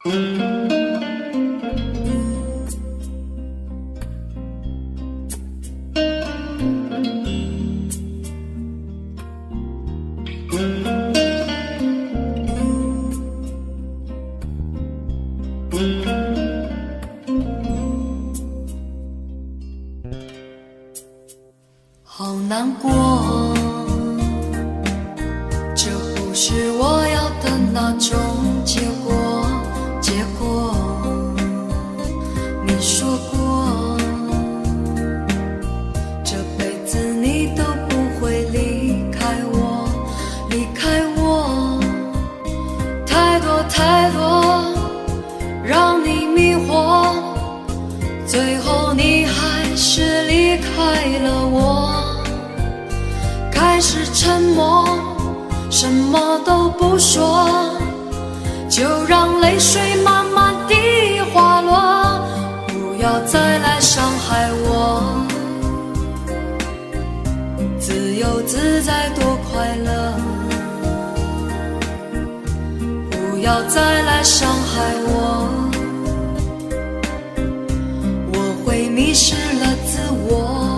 好难过，这不是我要的那种结果。你说过，这辈子你都不会离开我，太多让你迷惑，最后你还是离开了我。开始沉默，什么都不说，就让泪水慢慢地滑落，不要再来伤害我。自由自在多快乐，不要再来伤害我，我会迷失了自我。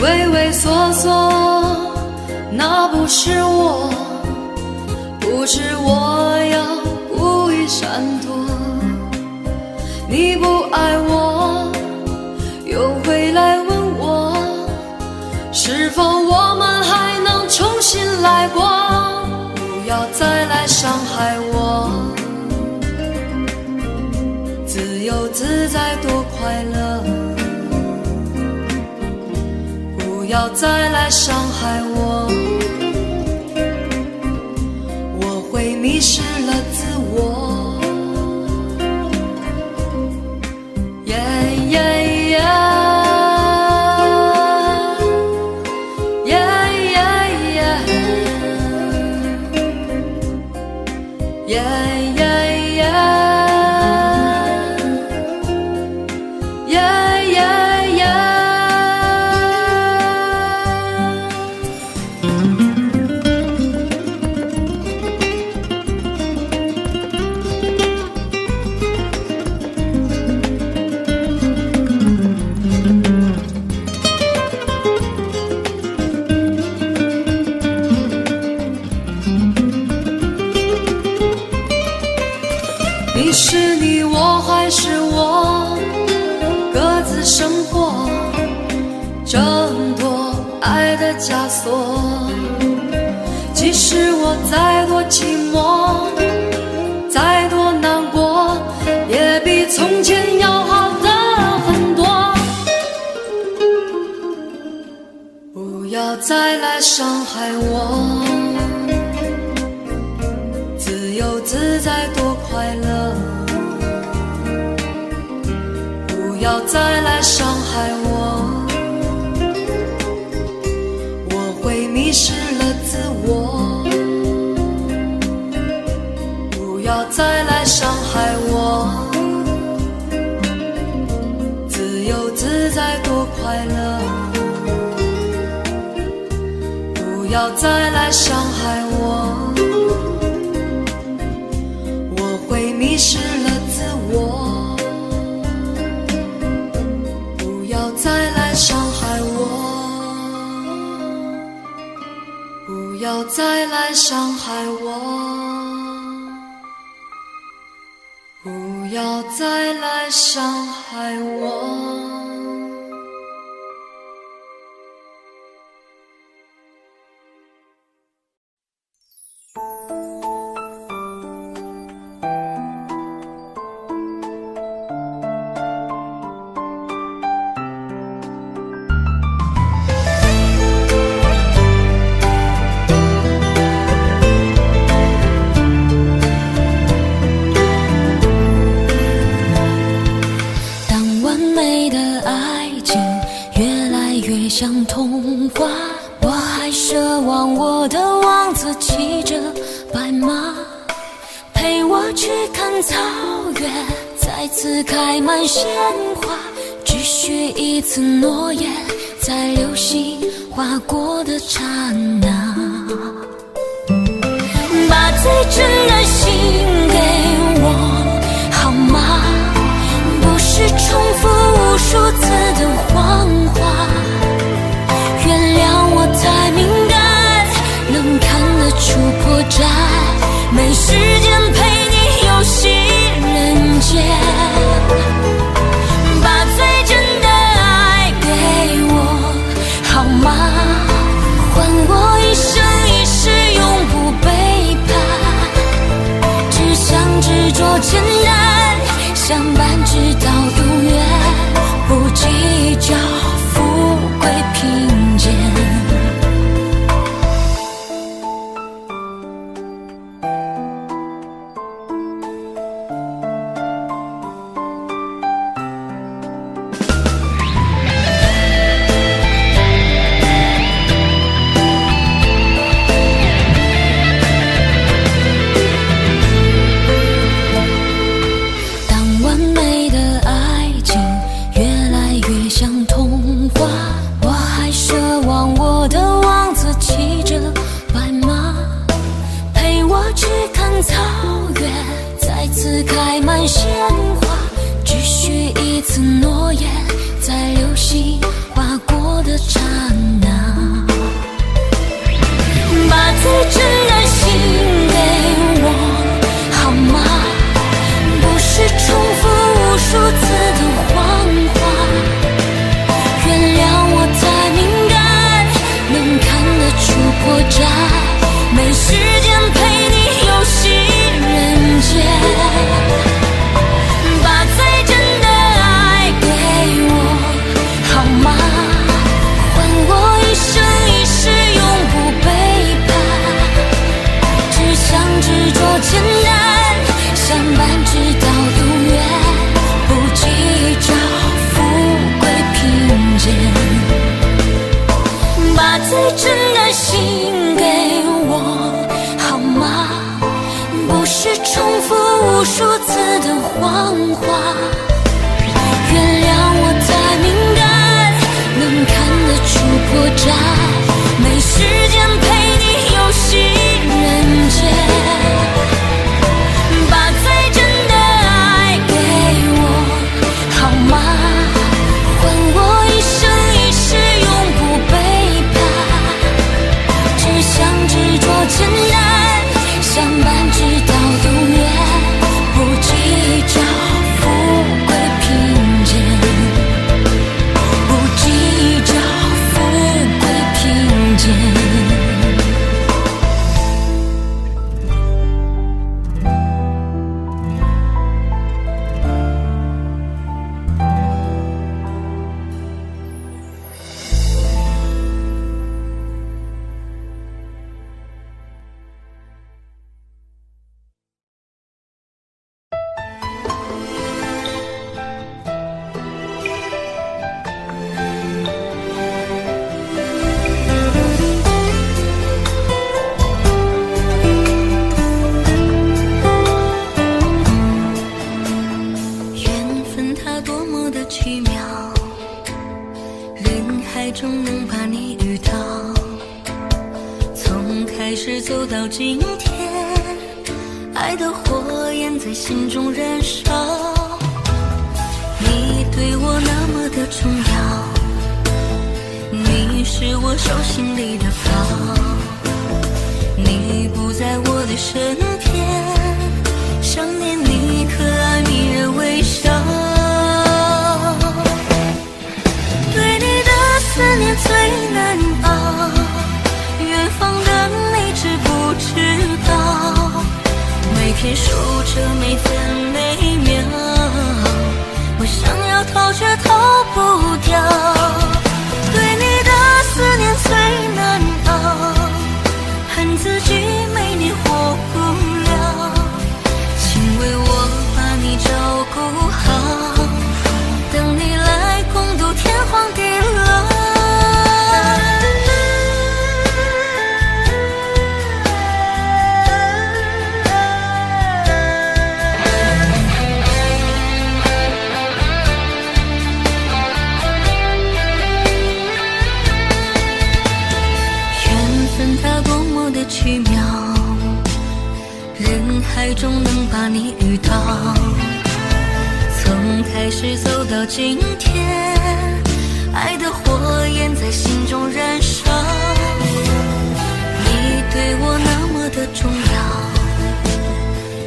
畏畏缩缩，那不是我，不是我要故意闪躲。你不爱我，又回来问我，是否我们还能重新来过？不要再来伤害我，自由自在多快乐。不要再来伤害我，我会迷失了自我。你是你，我还是我，各自生活，挣脱爱的枷锁。即使我再多寂寞，再多难过，也比从前要好的很多。不要再来伤害我，自由自在多快乐。不要再来伤害我，我会迷失了自我。不要再来伤害我，自由自在多快乐。不要再来伤害我，我会迷失了自我。不要再来伤害我，不要再来伤害我，不要再来伤害我。去看草原，再次开满鲜花，只许一次诺言，在流星划过的刹那，把最真的心给我好吗？不是重复无数次的谎话，原谅我太敏感，能看得出破绽，没时间陪你游戏人间，把最真的爱给我好吗？还我一生一世永不背叛，只想执着简单，相伴直到永远，不计较富贵贫贱。场，从开始走到今天，爱的火焰在心中燃烧。你对我那么的重要，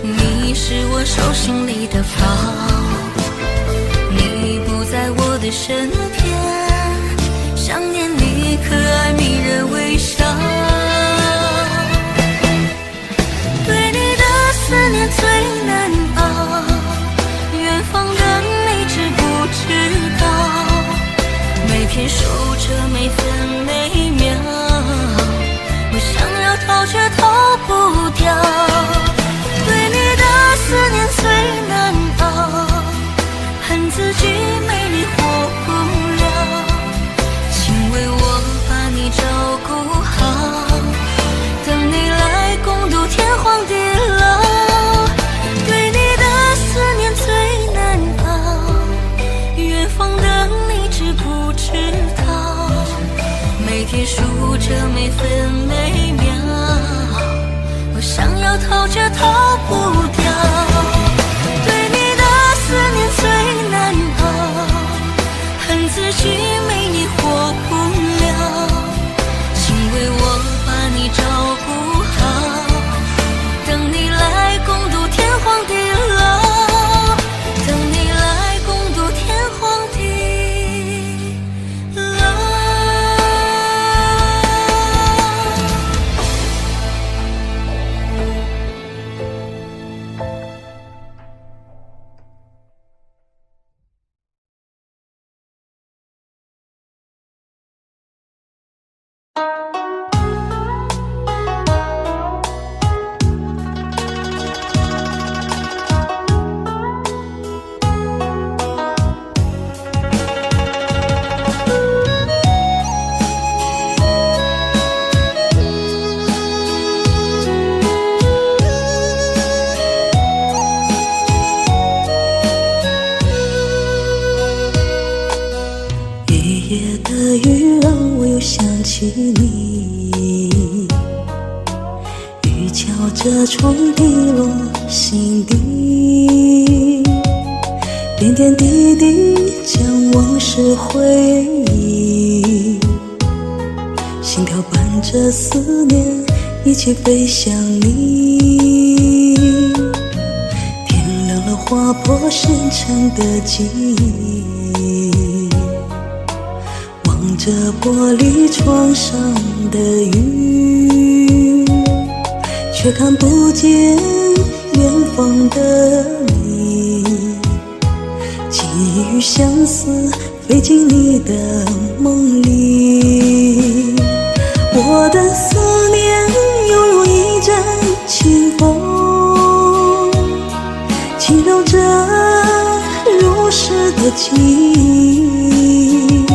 你是我手心里的宝，你不在我的身边，想念你可爱迷人微笑。对你的思念最难熬，远方的你知不知道，每天数着每分每秒，我想要逃却逃不掉。对你的思念最难熬，恨自己没你活不了，请为我把你照顾好，等你来共度天荒地老。对你的思念最难熬，远方的你知不知道，每天数着每分每秒，我想要逃却逃不掉。对你的思念最难熬，恨自己没你活不了，请为我把你照顾好，等你来共度天荒地老，等你来共度天荒地老。夜夜的雨让我又想起你，雨敲着窗滴落心底，点点滴滴将往事回忆，心跳伴着思念一起飞向你。天亮了，划破深沉的记忆，望着玻璃窗上的云，却看不见远方的你。寄予相思飞进你的梦里，我的思念犹如一阵清风，轻柔着如逝的记忆。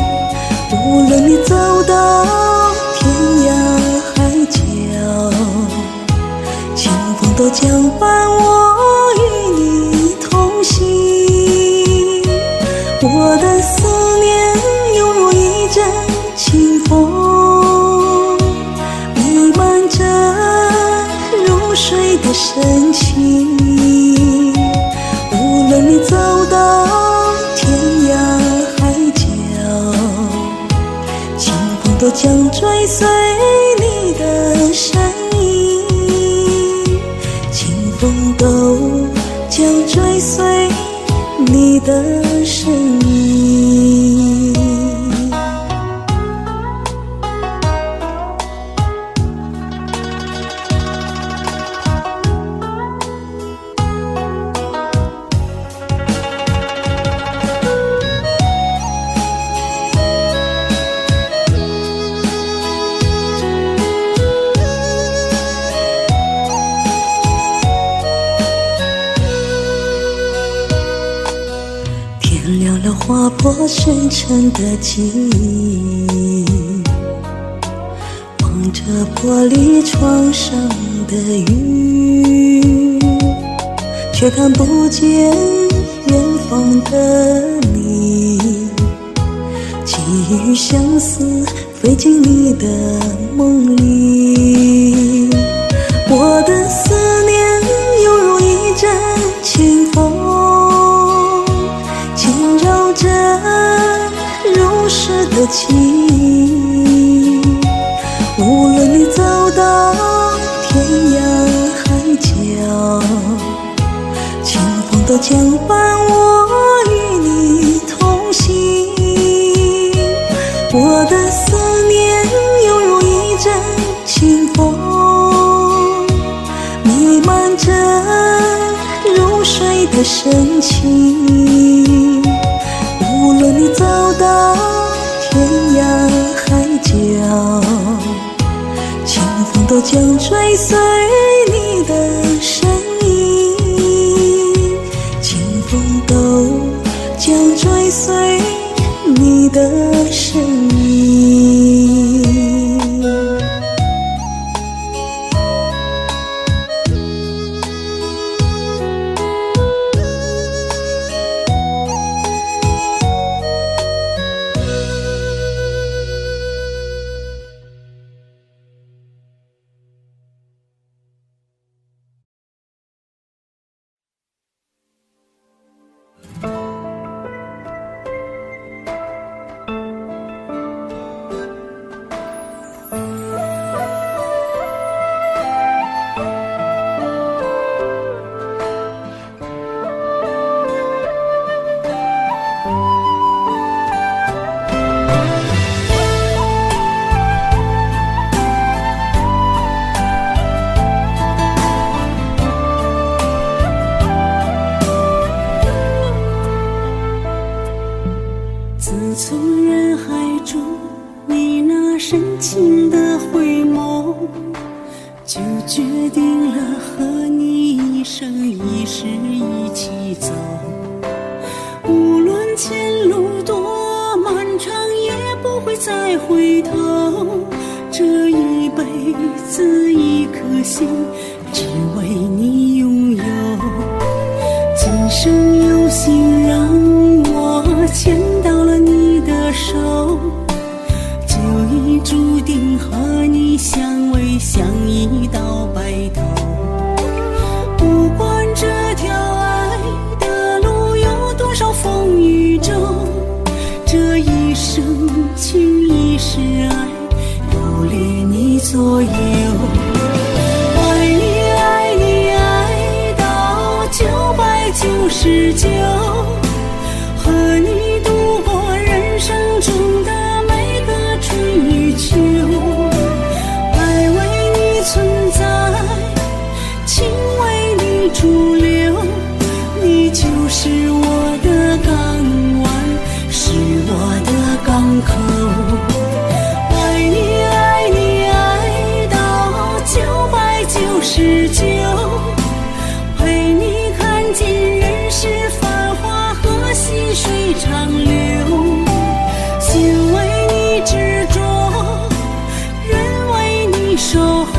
无论你走到天涯海角，清风都将伴我与你同行。我的思念犹如一阵清风，弥漫着如水的深情。无论你走到天涯海角，清风都将追随你的身影，清风都将追随你的身影。天亮了，划破深沉的记忆，望着玻璃窗上的云，却看不见远方的你。寄予相思飞进你的梦里，我的思念犹如一阵清的情。无论你走到天涯海角，清风都将伴我与你同行。我的思念犹如一阵清风，弥漫着入睡的深情。无论你走到天涯海角，清风都将追随你的身影，清风都将追随你的身影。自从人海中你那深情的回眸，就决定了和你一生一世一起走。无论前路多漫长，也不会再回头。这一辈子一颗心，只为你拥有。今生有幸让我牵到了你的手，就已注定和你相偎相依到白头。不管这条爱的路有多少风雨骤，这一生情一世爱，有列你左右。爱你爱你爱到999，和你度过人生中的每个春与秋。爱为你存在，情为你驻留，你就是我的港湾，是我的港口。爱你爱你爱到999，陪你看尽人世繁华和细水长流。心为你执着，人为你守候，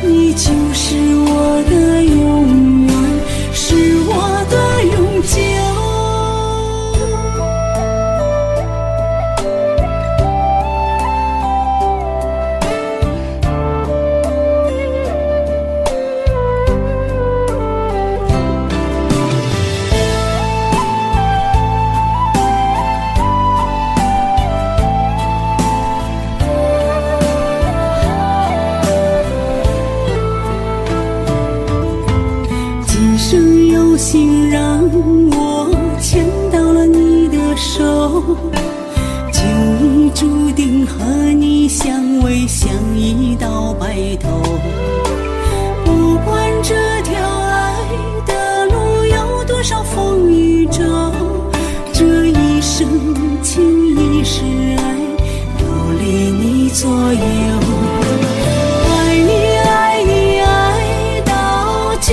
你就是我的永远，是我的永久。今生有幸让我牵到了你的手，就已注定和你相偎相依到白头。不管这条爱的路有多少风雨骤，这一生情一世爱，有列你左右。爱你爱你爱到999，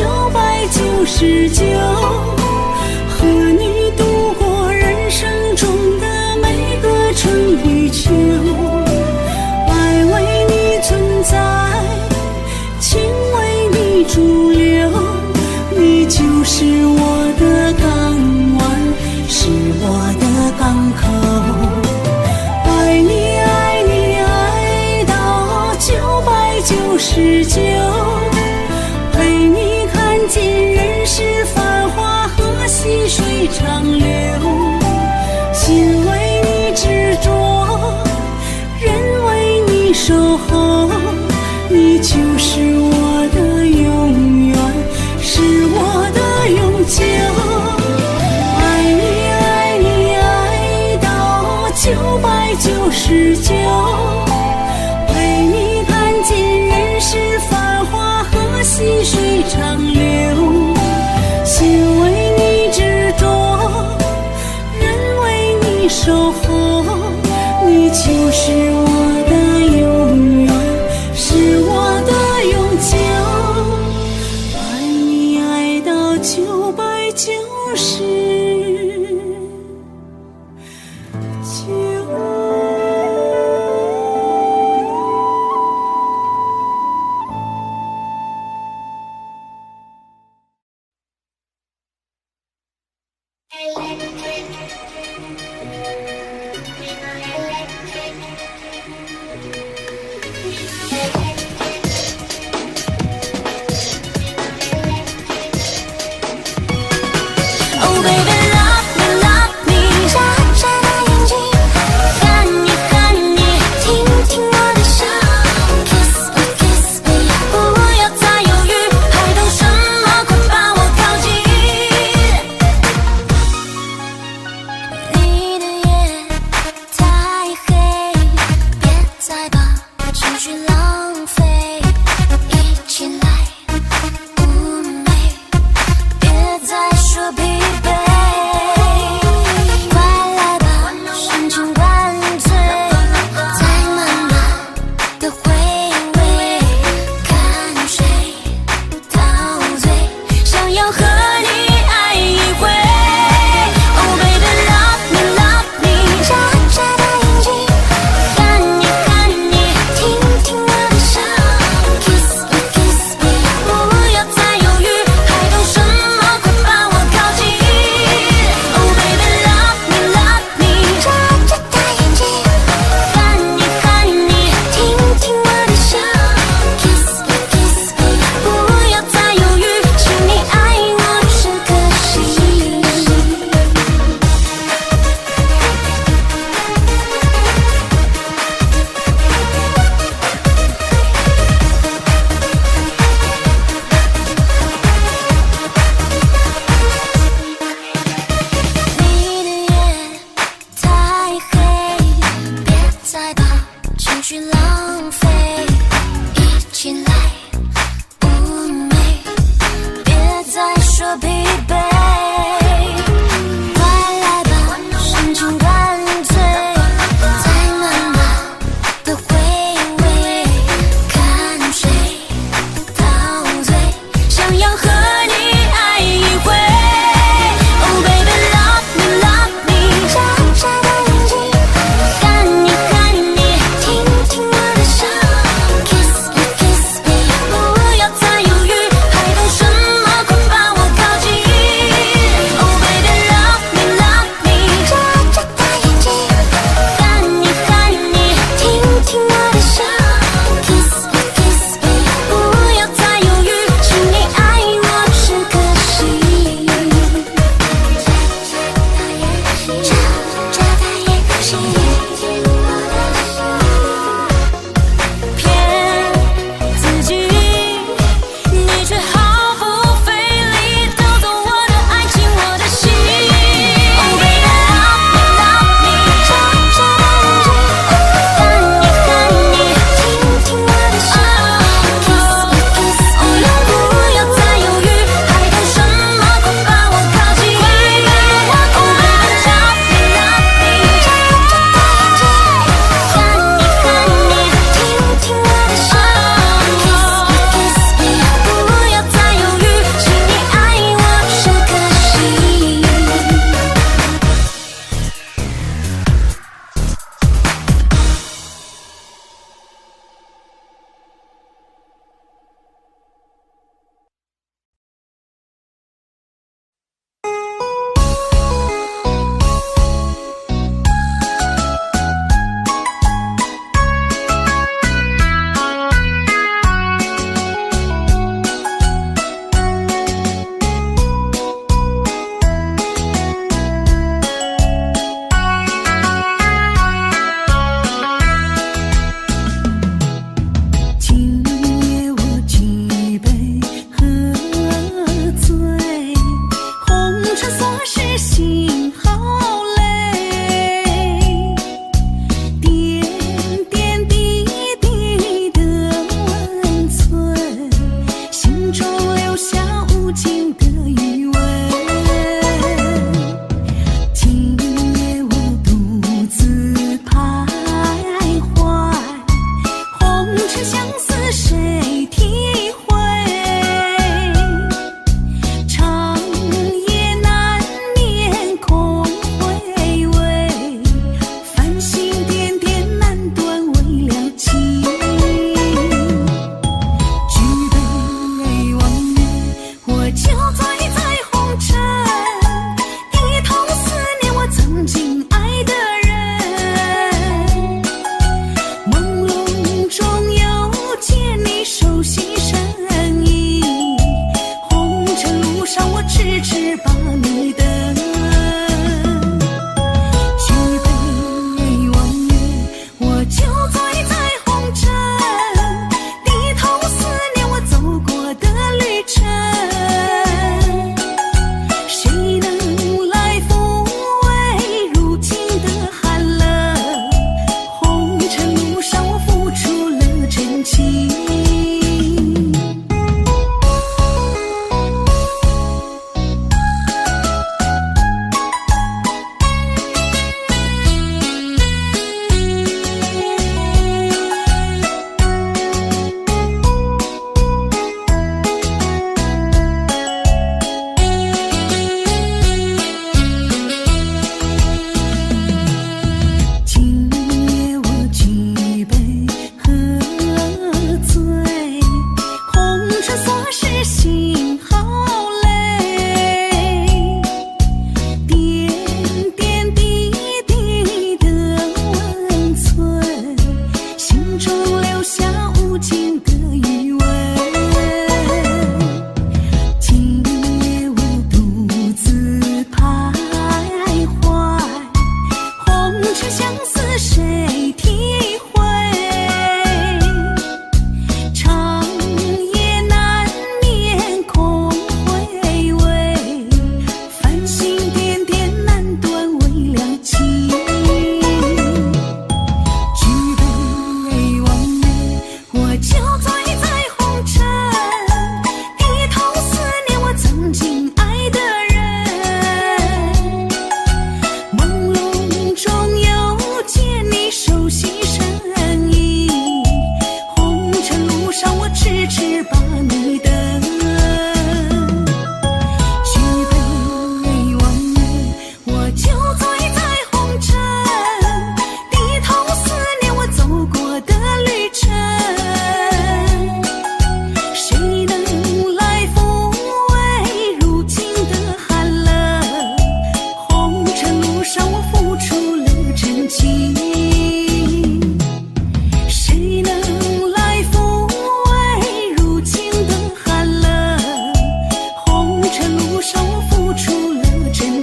和你度过人生中的每个春与秋。爱为你存在，情为你驻留，你就是我的港湾，是我的港口。爱你爱你爱到999，陪你看尽人世繁华和是酒，陪你看尽人世繁华和细水长流。心为你执着，人为你守候，你就是我的永远，是我的永久。爱你爱到990。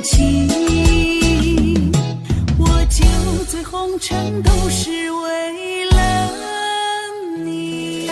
情，我酒醉红尘都是为了你。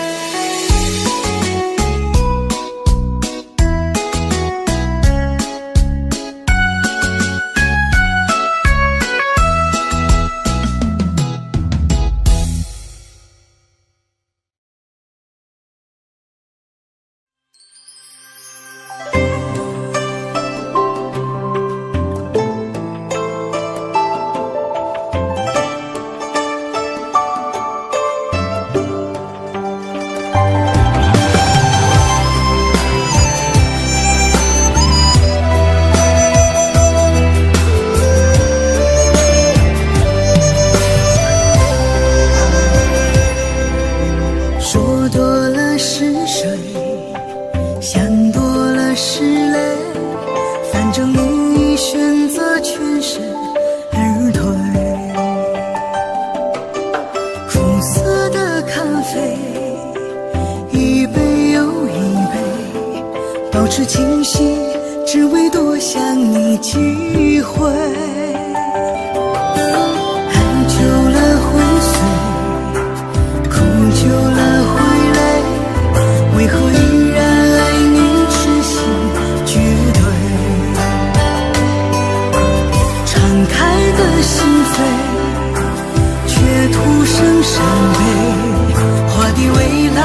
说多了是水，想多了是泪，反正你选择全身而退。苦涩的咖啡，一杯又一杯，保持清醒，只为多想你几回。爱久了会碎，苦久了会累，为何依然爱你痴心绝对？敞开的心扉，却徒生伤悲，画地为牢，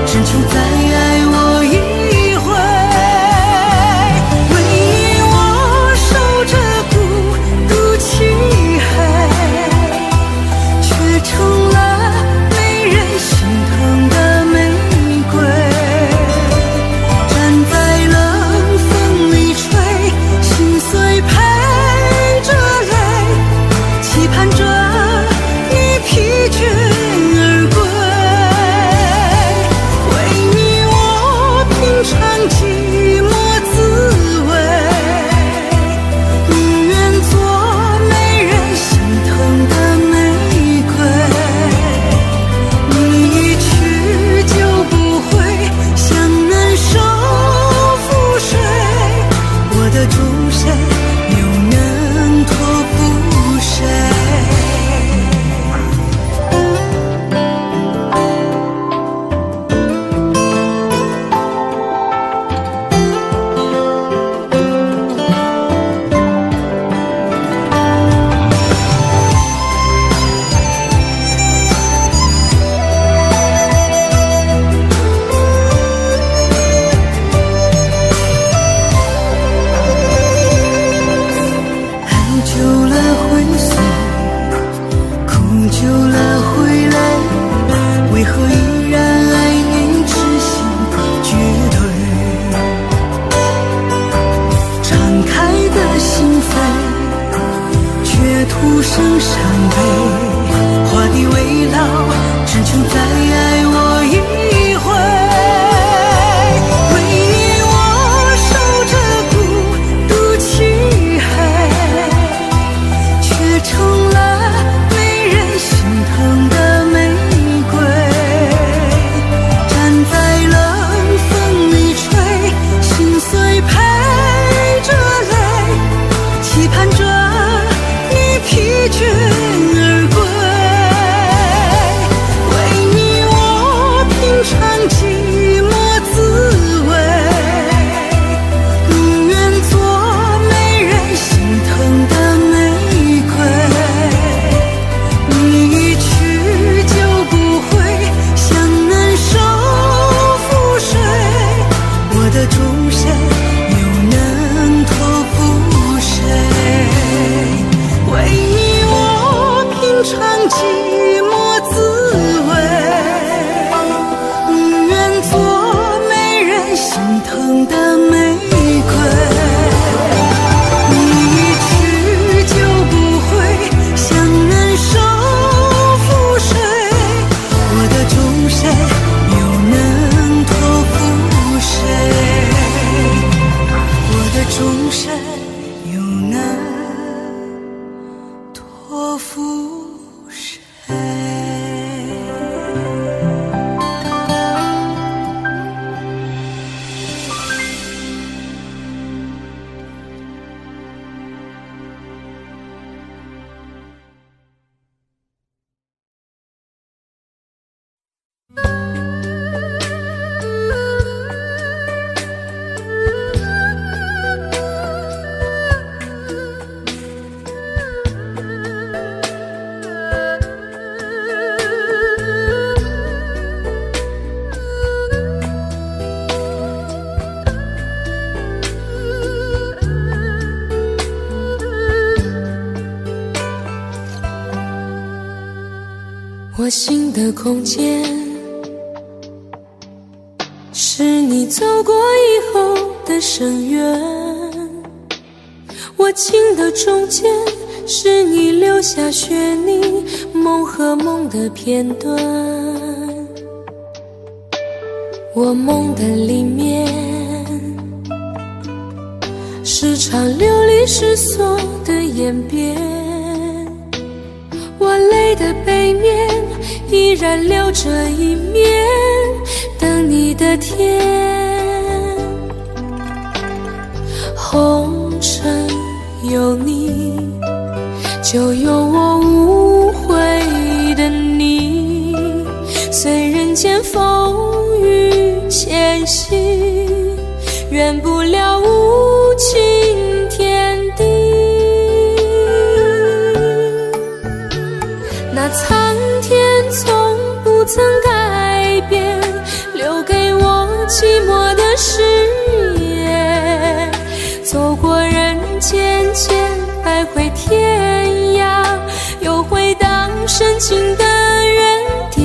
只求再爱我一回。为你我守着孤独漆黑，却成了没人心疼的玫瑰。站在冷风里吹，心碎陪着泪，期盼着你疲倦而归。为你我品尝寂寞滋味，宁愿做没人心疼的玫瑰。你一去就不会像难收覆水，我的注谁又能托付谁？爱久了会碎，苦久了会累，为何依然爱你痴心绝对？敞开的心扉，却徒生伤悲，画地为牢，只求再爱我一回。为你我守着孤独漆黑，却成了没人心疼的玫瑰。站在冷风里吹，心碎陪着泪，期盼着你疲倦而归。为你我品尝寂寞滋味，宁愿做没人心疼的玫瑰。你一去就不会像难收覆水，我的注谁又能托付谁？为你我品尝寂寞滋味，宁愿做没人心疼的玫瑰。你一去就不会像难收覆水，我的注谁又能托付谁？我的注谁又能托付谁？我心的空间，是你走过以后的深渊。我情的中间，是你留下悬念，梦和梦的片段。我梦的里面，是场流离失所的演变。我泪的背面，依然留着一面，等你的天。红尘有你，就有我无悔的你。虽人间风雨前行，圆不了无情天地。那苍天从不曾改变，留给我寂寞的誓言。走过人间间，徘徊天涯，又回到深情的原点。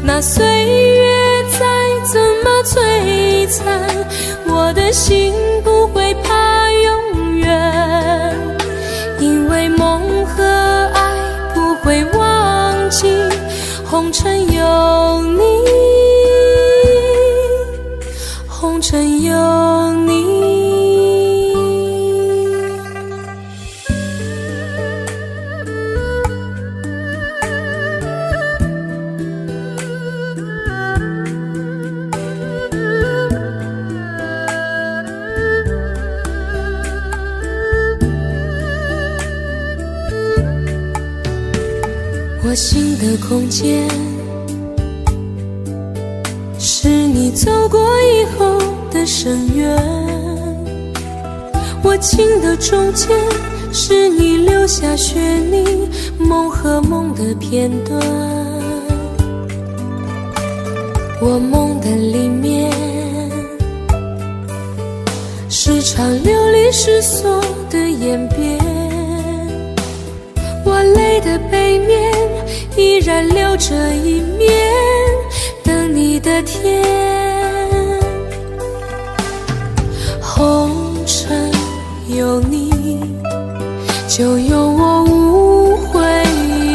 那岁月再怎么摧残，我的心不会怕永远，因为梦和爱不会忘记，红尘有你，红尘有你。我心的空间，是你走过以后的深渊。我情的中间，是你留下悬念，梦和梦的片段。我梦的里面，是场流离失所的演变。我泪的背面，依然留着一面，等你的天。红尘有你，就有我无悔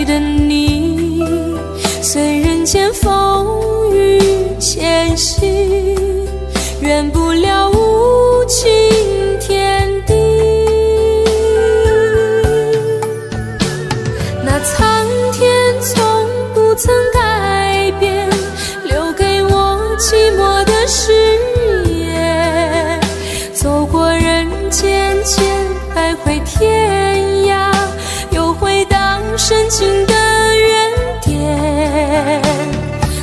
的你。虽人间风雨前行，圆不了无情天地。那苍天从不曾改变，留给我寂寞的誓言。走过人间间，徘徊天涯，又回到深情的原点。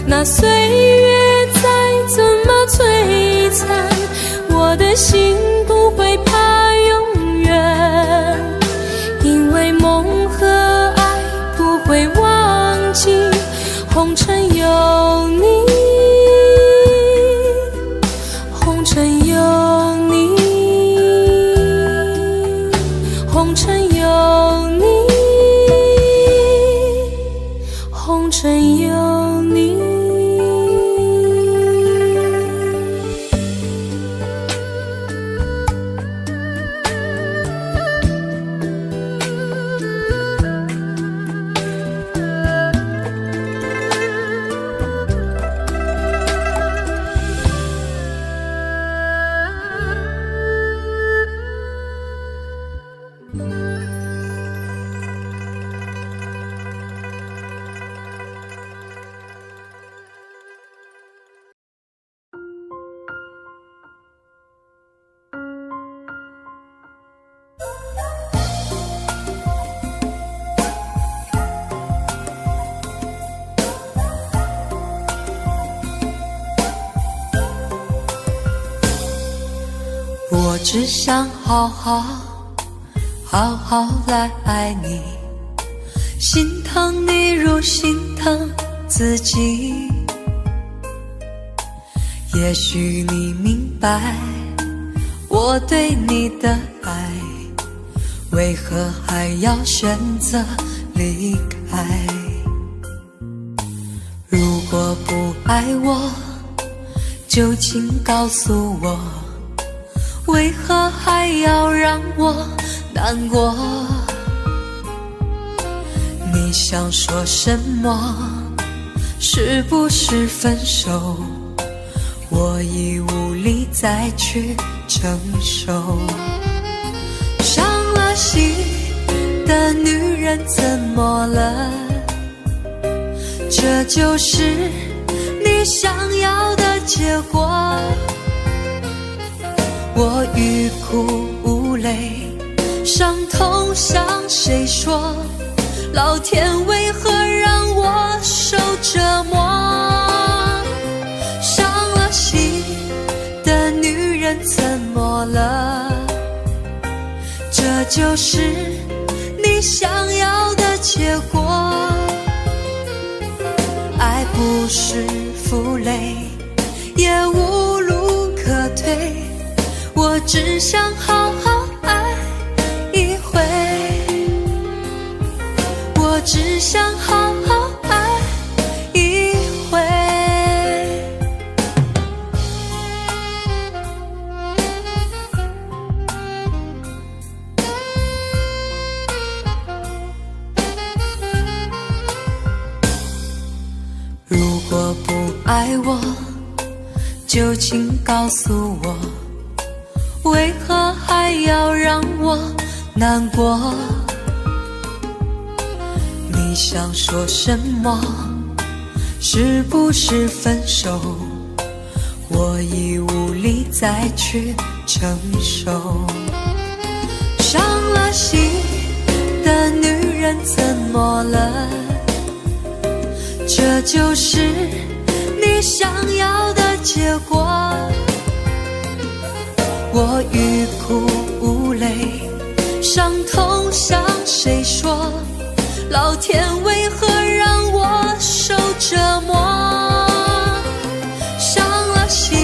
那岁月再怎么摧残，我的心不会怕永远，因为梦和爱不会忘记，红尘有你，红尘有你，红尘有你，红尘有你。我只想好好来爱你，心疼你如心疼自己。也许你明白我对你的爱，为何还要选择离开？果不爱我，就请告诉我，为何还要让我难过？你想说什么？是不是分手？我已无力再去承受。伤了心的女人怎么了？这就是你想要的结果。我欲哭无泪，伤痛向谁说？老天为何让我受折磨？伤了心的女人怎么了？这就是你想要的结果。爱不是负累，也无路可退，我只想好好爱一回，我只想好好爱一回。如果不爱我，就请告诉我，为何还要让我难过？你想说什么？是不是分手？我已无力再去承受。伤了心的女人怎么了？这就是你想要的结果。我欲哭无泪，伤痛向谁说？老天为何让我受折磨？伤了心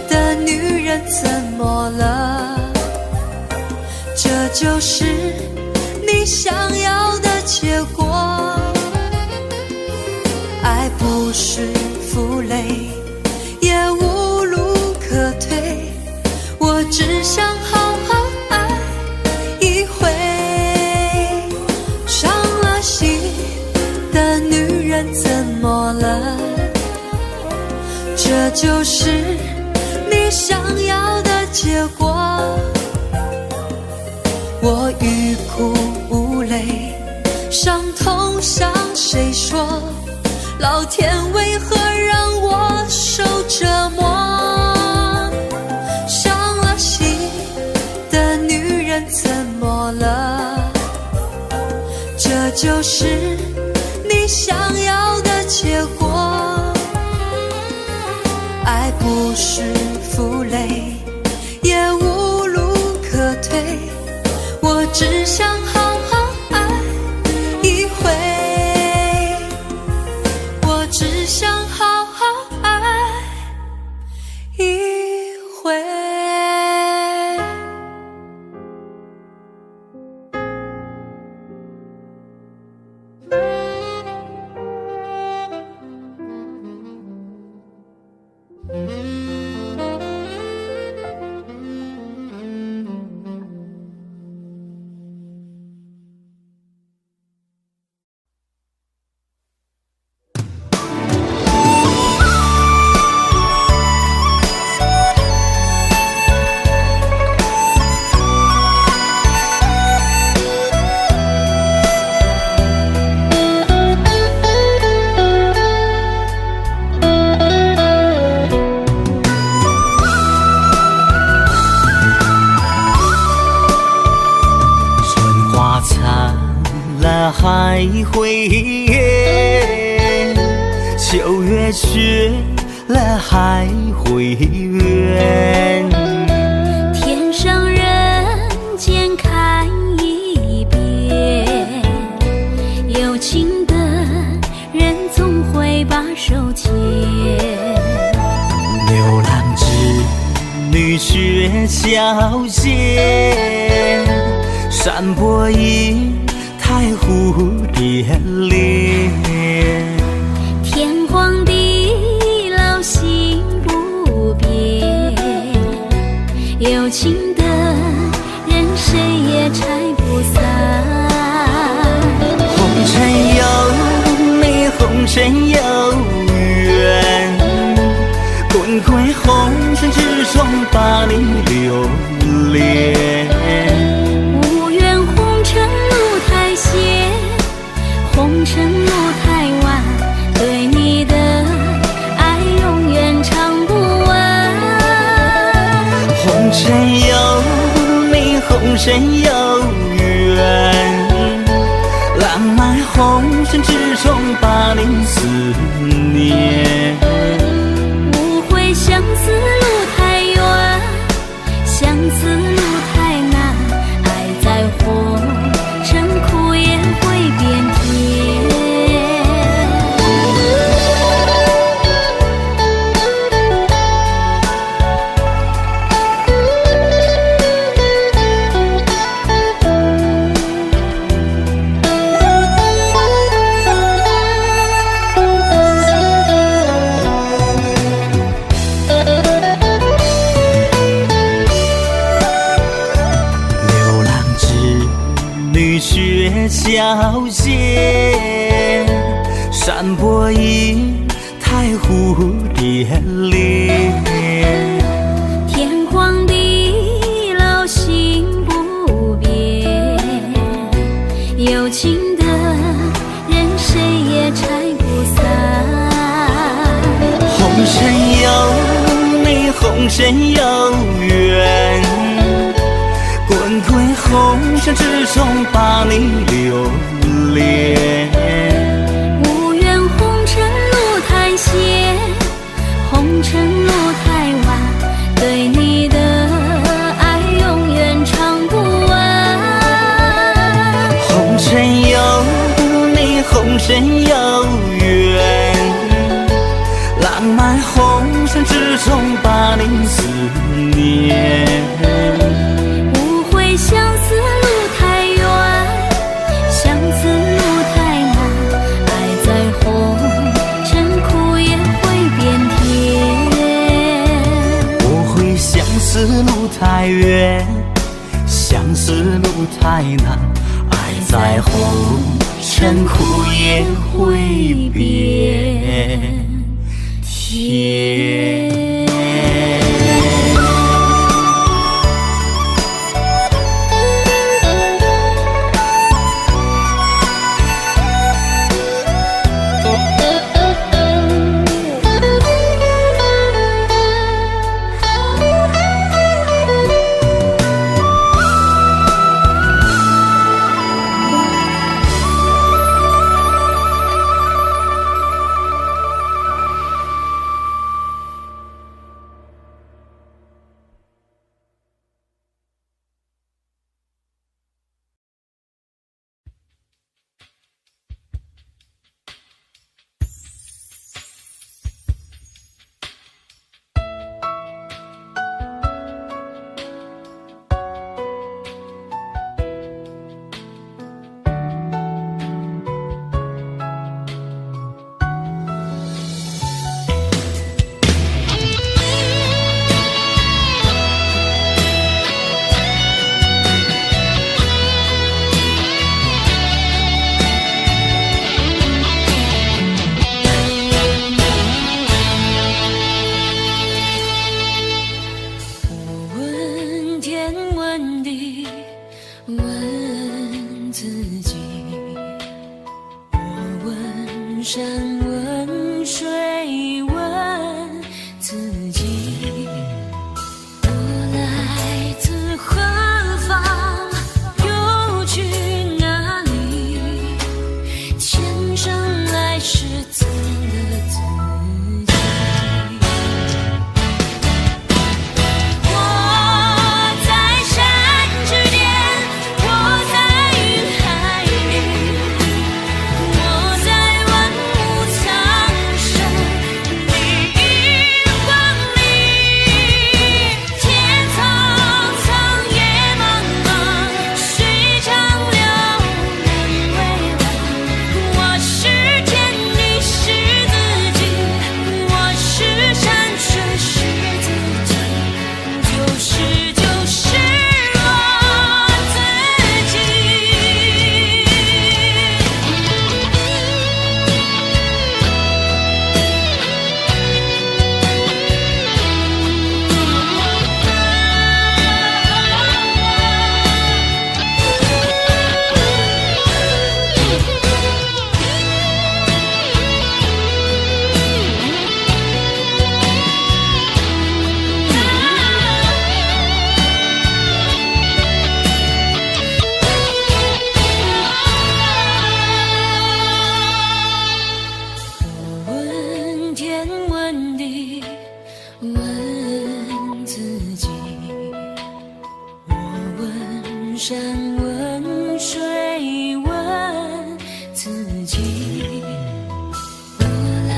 的女人怎么了？这就是你想要的结果。爱不是负累，也无路可退，我只想好好爱一回。伤了心的女人怎么了？这就是你想要的结果。我欲哭无泪，伤痛向谁说？老天为何让我受折磨？伤了心的女人怎么了？这就是你想要的结果。爱不是负累，也无路可退，我只想好好爱一回，我只想好好爱一回。还会远，秋月雪了还会圆。天上人间看一遍，有情的人总会把手牵。牛郎织女雪橇间，山坡一抬蝴蝶恋。天荒地人谁也拆不散。红尘有你，红尘有缘，滚滚红尘之中把你留恋。无缘红尘路太险，红尘路太晚，对你的爱永远唱不完。红尘有你，红尘有缘，浪漫红尘之中把你思念。误会相思路太远，相思路太难，爱在红尘苦也会变甜。流浪织女雪橇间，山坡一台蝴蝶恋。天荒地老心不变，有情的人谁也拆不散。红尘有你，红尘有缘，滚滚红尘之中把你留恋。无缘红尘路太险，红尘路太晚，对你的爱永远唱不完。红尘有你，红尘有缘，浪漫红尘之中把你思念。误会相思路太远，相思路太难，爱在红尘苦也会变甜。误会相思路太远，相思路太难，爱在红尘苦也会变甜。山问水问自己，我来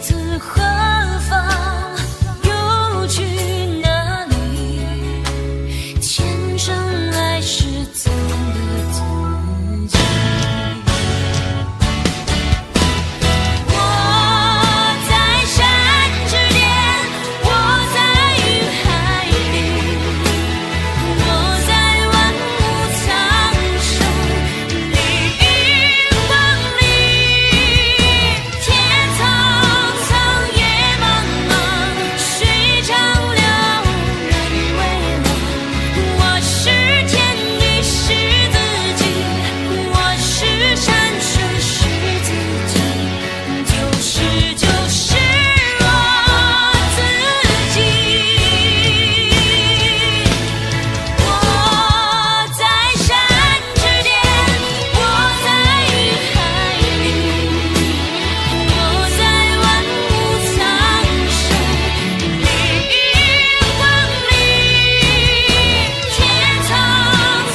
自何方，又去哪里？前生来世怎的自己？我在山之巅，我在云海里，我在万物苍生的荧光里。天苍苍，野茫茫，水长流，人未老。我是天地，是自己；我是山水，是自己。就是我自己。我在山之巅，我在云海里，我在万物苍生的荧光里。天苍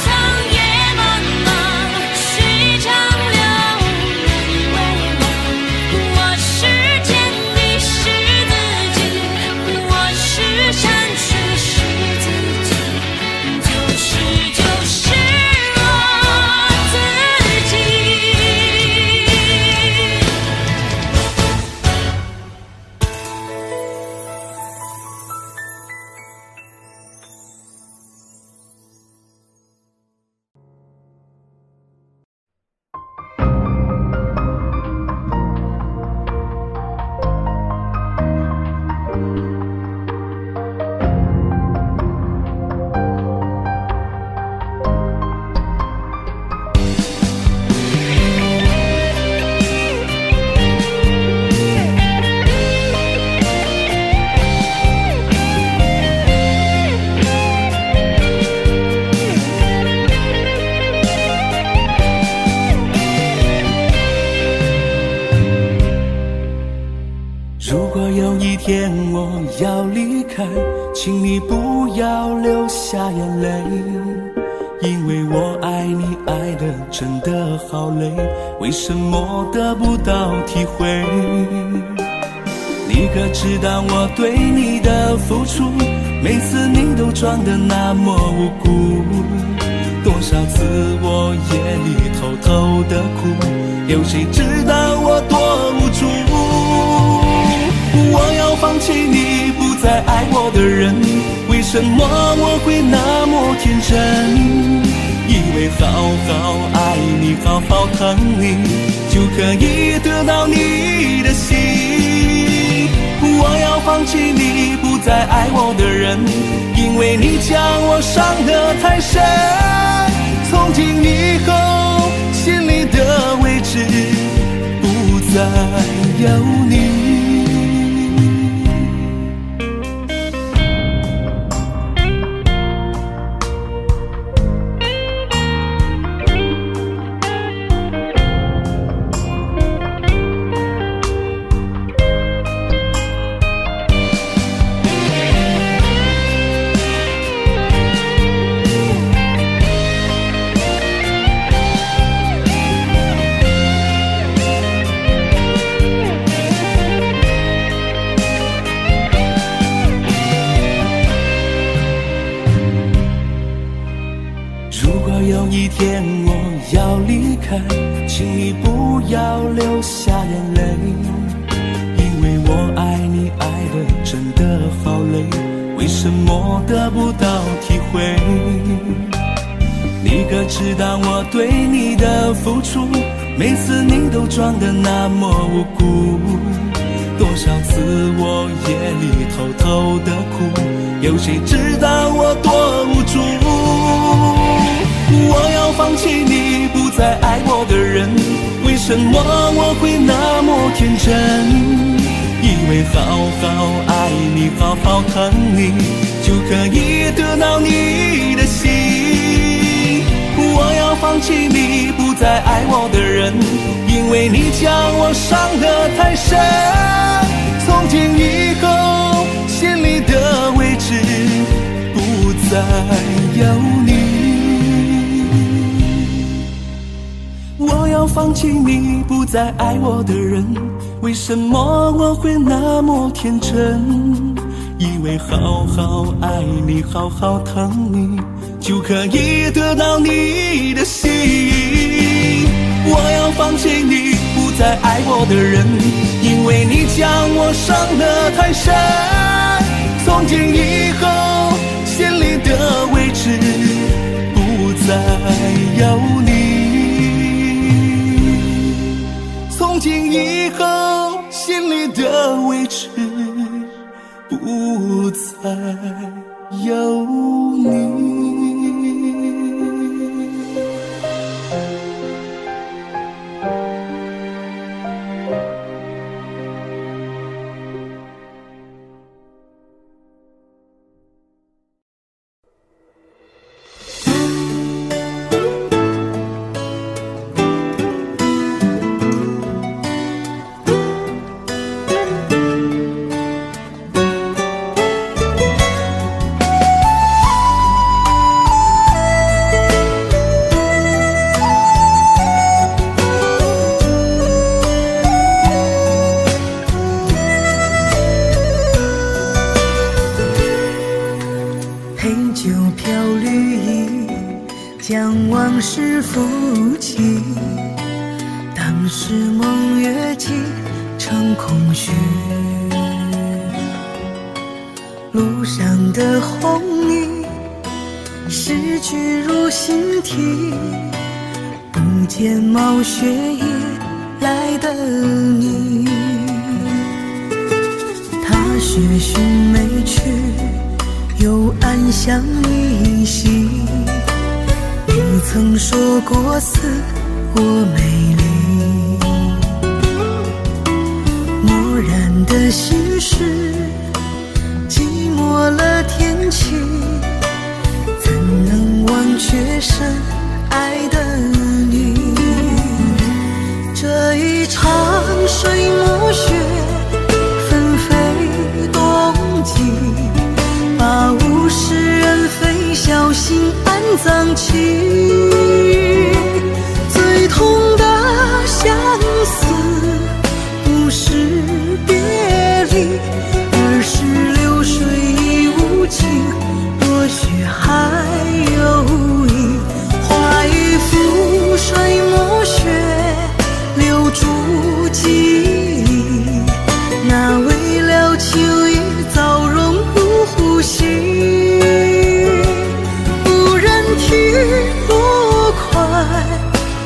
苍，野茫茫，水长流，人未老。我是天地，是自己；我是山水，是自己。就是我自己。如果有一天我要离开，请你不要流下眼泪，因为我爱你爱得真的好累，为什么得不到体会？你可知道我对你的付出，每次你都装得那么无辜，多少次我夜里偷偷的哭，有谁知道我多无助？我要放弃你不再爱我的人，为什么我会那么天真？以为好好爱你，好好疼你，就可以得到你的心。我要放弃你不再爱我的人，因为你将我伤得太深。从今以后，心里的位置不再有你。有一天我要离开，请你不要流下眼泪，因为我爱你爱得真的好累，为什么得不到体会？你可知道我对你的付出，每次你都装得那么无辜，多少次我夜里偷偷的哭，有谁知道我多无助？我要放弃你不再爱我的人，为什么我会那么天真？以为好好爱你，好好疼你，就可以得到你的心。我要放弃你不再爱我的人，因为你将我伤得太深。从今以后，心里的位置不再有你。放弃你不再爱我的人？为什么我会那么天真，以为好好爱你，好好疼你，就可以得到你的心。我要放弃你不再爱我的人，因为你将我伤得太深。从今以后，心里的位置不再有你。从今以后，心里的位置不再有你。将往事复起，当时梦越积成空虚，路上的红泥失去入心体，不见冒雪夜来的你。踏雪寻梅去，又暗香依稀，你曾说过似我美丽，漠然的心事，寂寞了天气，怎能忘却深爱的你？这一场水墨雪纷飞冬季，把物是人非小心安葬起。最痛的相思不是别离，而是流水已无情，落雪还有意。画一幅水墨雪，留住记忆，那未了秋意早融入呼吸。无人替落快，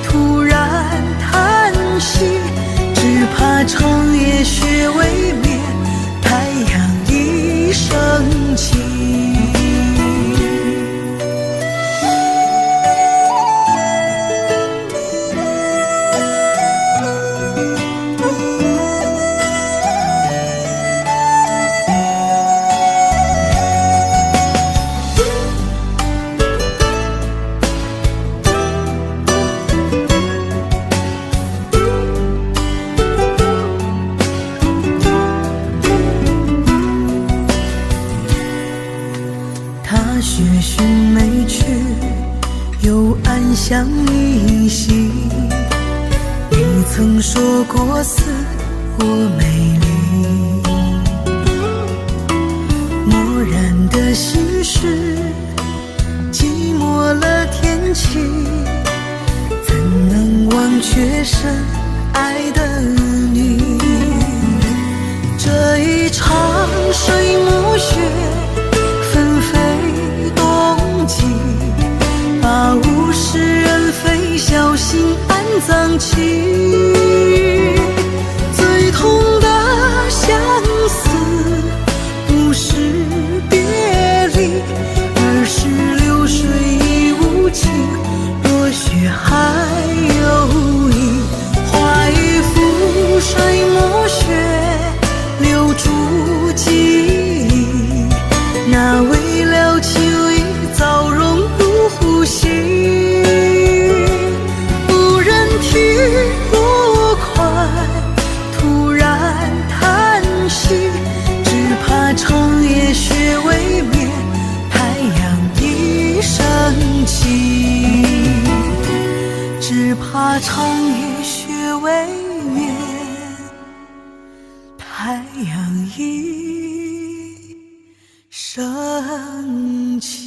突然叹息，只怕长夜雪未眠，太阳已升起。踏雪寻梅去，又暗香依稀，你曾说过似我美丽，漠然的心事，寂寞了天气，怎能忘却深爱的你？这一场水墨雪纷飞冬季，把物是人非小心安葬起。最痛的相思不是别离，而是流水已无情，落雪还有意。画一幅水墨雪，留住记忆，那未了秋意早融入呼吸。无人替落快，突然叹息，只怕长夜雪未眠，太阳已升起。只怕长夜未眠，太阳已升起。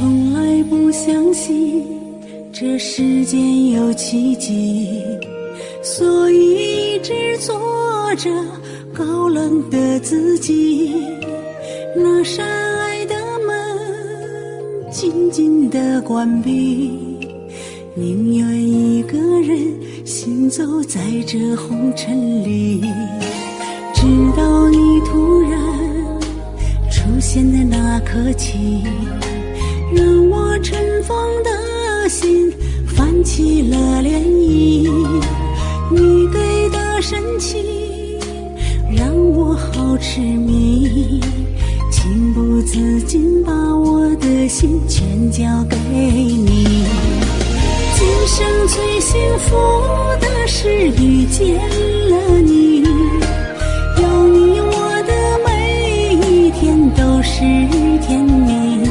从来不相信这世间有奇迹，所以一直做着高冷的自己。那扇爱的门紧紧地关闭，宁愿一个人行走在这红尘里，直到你突然出现的那刻起，让我尘封的心泛起了涟漪。你给的深情让我好痴迷，情不自禁把我的心全交给你。今生最幸福的是遇见了你，有你我的每一天都是甜蜜。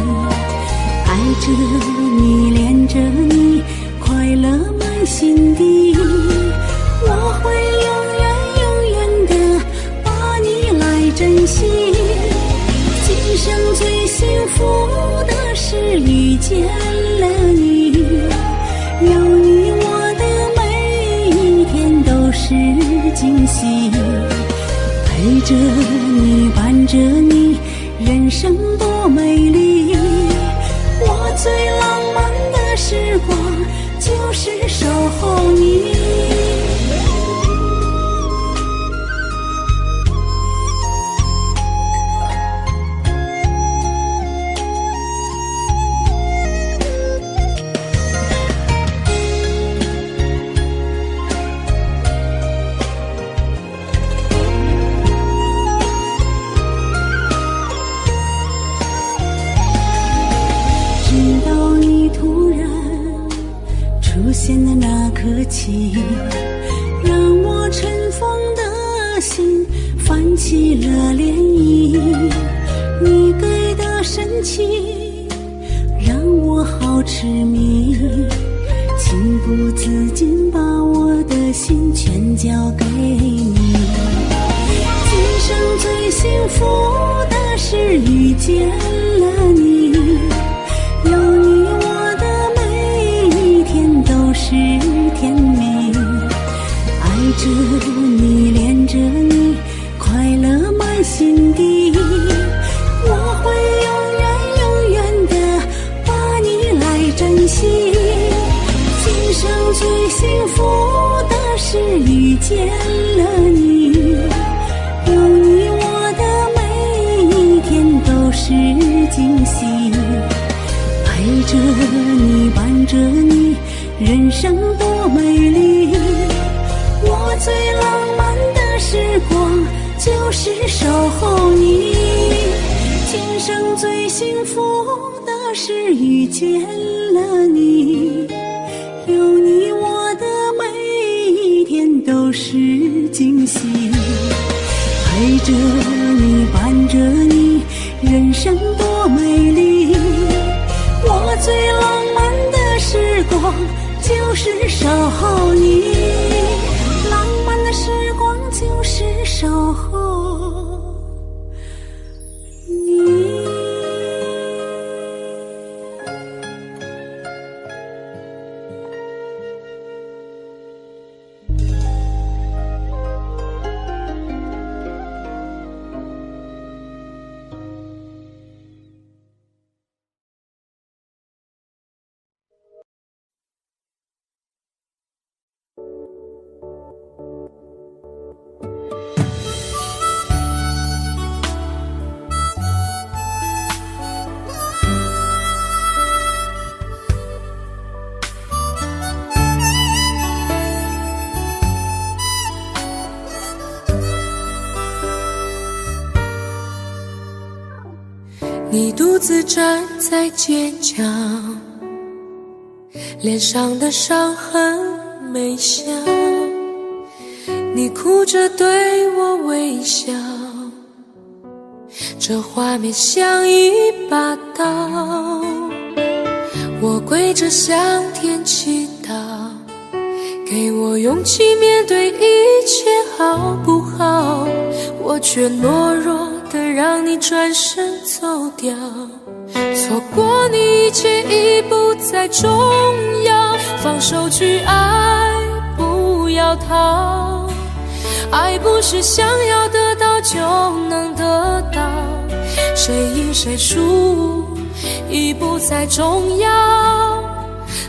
爱着你，恋着你，快乐满心底。我会永远的把你来珍惜。今生最幸福的是遇见了你，有你我的每一天都是惊喜。陪着你，伴着你，人生多美丽。我最浪漫的时光就是守候你。出现的那刻起，让我尘封的心泛起了涟漪。你给的深情让我好痴迷，情不自禁把我的心全交给你。今生最幸福的是遇见了你，有你我的每一天都是甜蜜。爱着你，恋着你，快乐满心底。我会永远的把你来珍惜。今生最幸福的是遇见了你，有你我的每一天都是惊喜。陪着你，伴着你，人生多美丽。我最浪漫的时光就是守候你。今生最幸福的是遇见了你，有你我的每一天都是惊喜。陪着你，伴着你，人生多美丽。我最浪漫的时光就是守候你，浪漫的时光就是守候你。你独自站在街角，脸上的伤痕没消，你哭着对我微笑，这画面像一把刀，我跪着向天祈祷，给我勇气面对一切好不好，我却懦弱的让你转身走掉，错过你一切已不再重要，放手去爱，不要逃，爱不是想要得到就能得到，谁赢谁输已不再重要，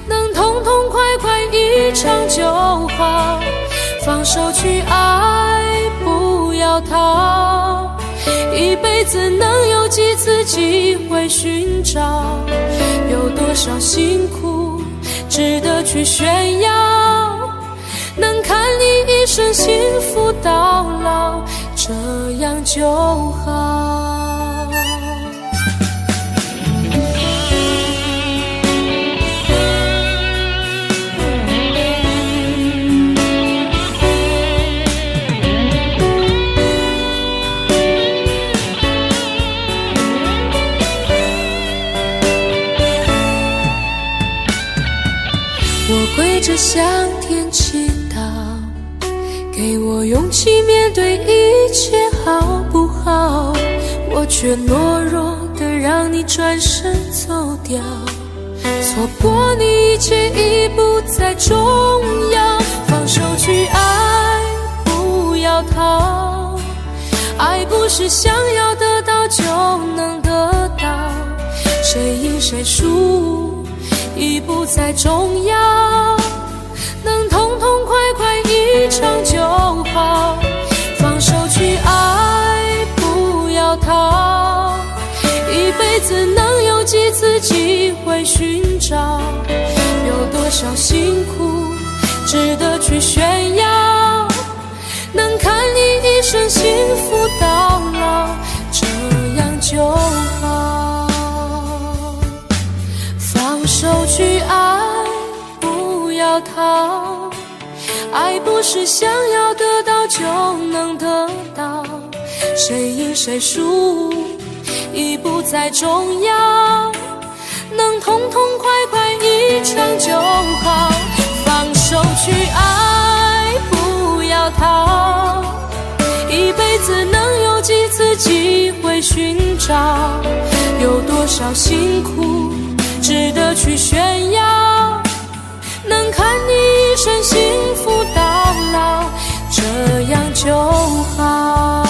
能痛痛快快一场就好，放手去爱，不要逃，一辈子能有几次机会寻找，有多少辛苦值得去炫耀，能看你一生幸福到老，这样就好。我跪着向天祈祷，给我勇气面对一切好不好，我却懦弱的让你转身走掉，错过你一切已不再重要，放手去爱，不要逃，爱不是想要得到就能得到，谁赢谁输已不再重要，能痛痛快快一场就好，放手去爱，不要逃，一辈子能有几次机会寻找，有多少辛苦值得去炫耀，能看你一生幸福到老，这样就好，放手去爱，不要逃，爱不是想要得到就能得到，谁赢谁输已不再重要，能痛痛快快一场就好，放手去爱，不要逃，一辈子能有几次机会寻找，有多少辛苦值得去炫耀，能看你一生幸福到老，这样就好。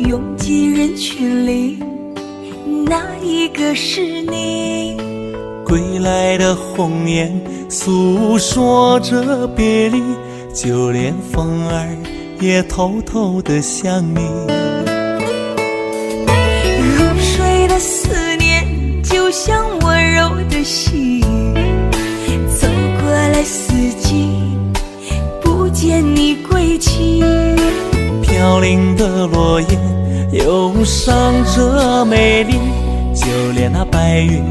拥挤人群里，哪一个是你？归来的鸿雁诉说着别离，就连风儿也偷偷地想你。入睡的思念就像温柔的细雨，走过了四季，不见你归期。飘零的落叶忧伤着美丽，就连那白云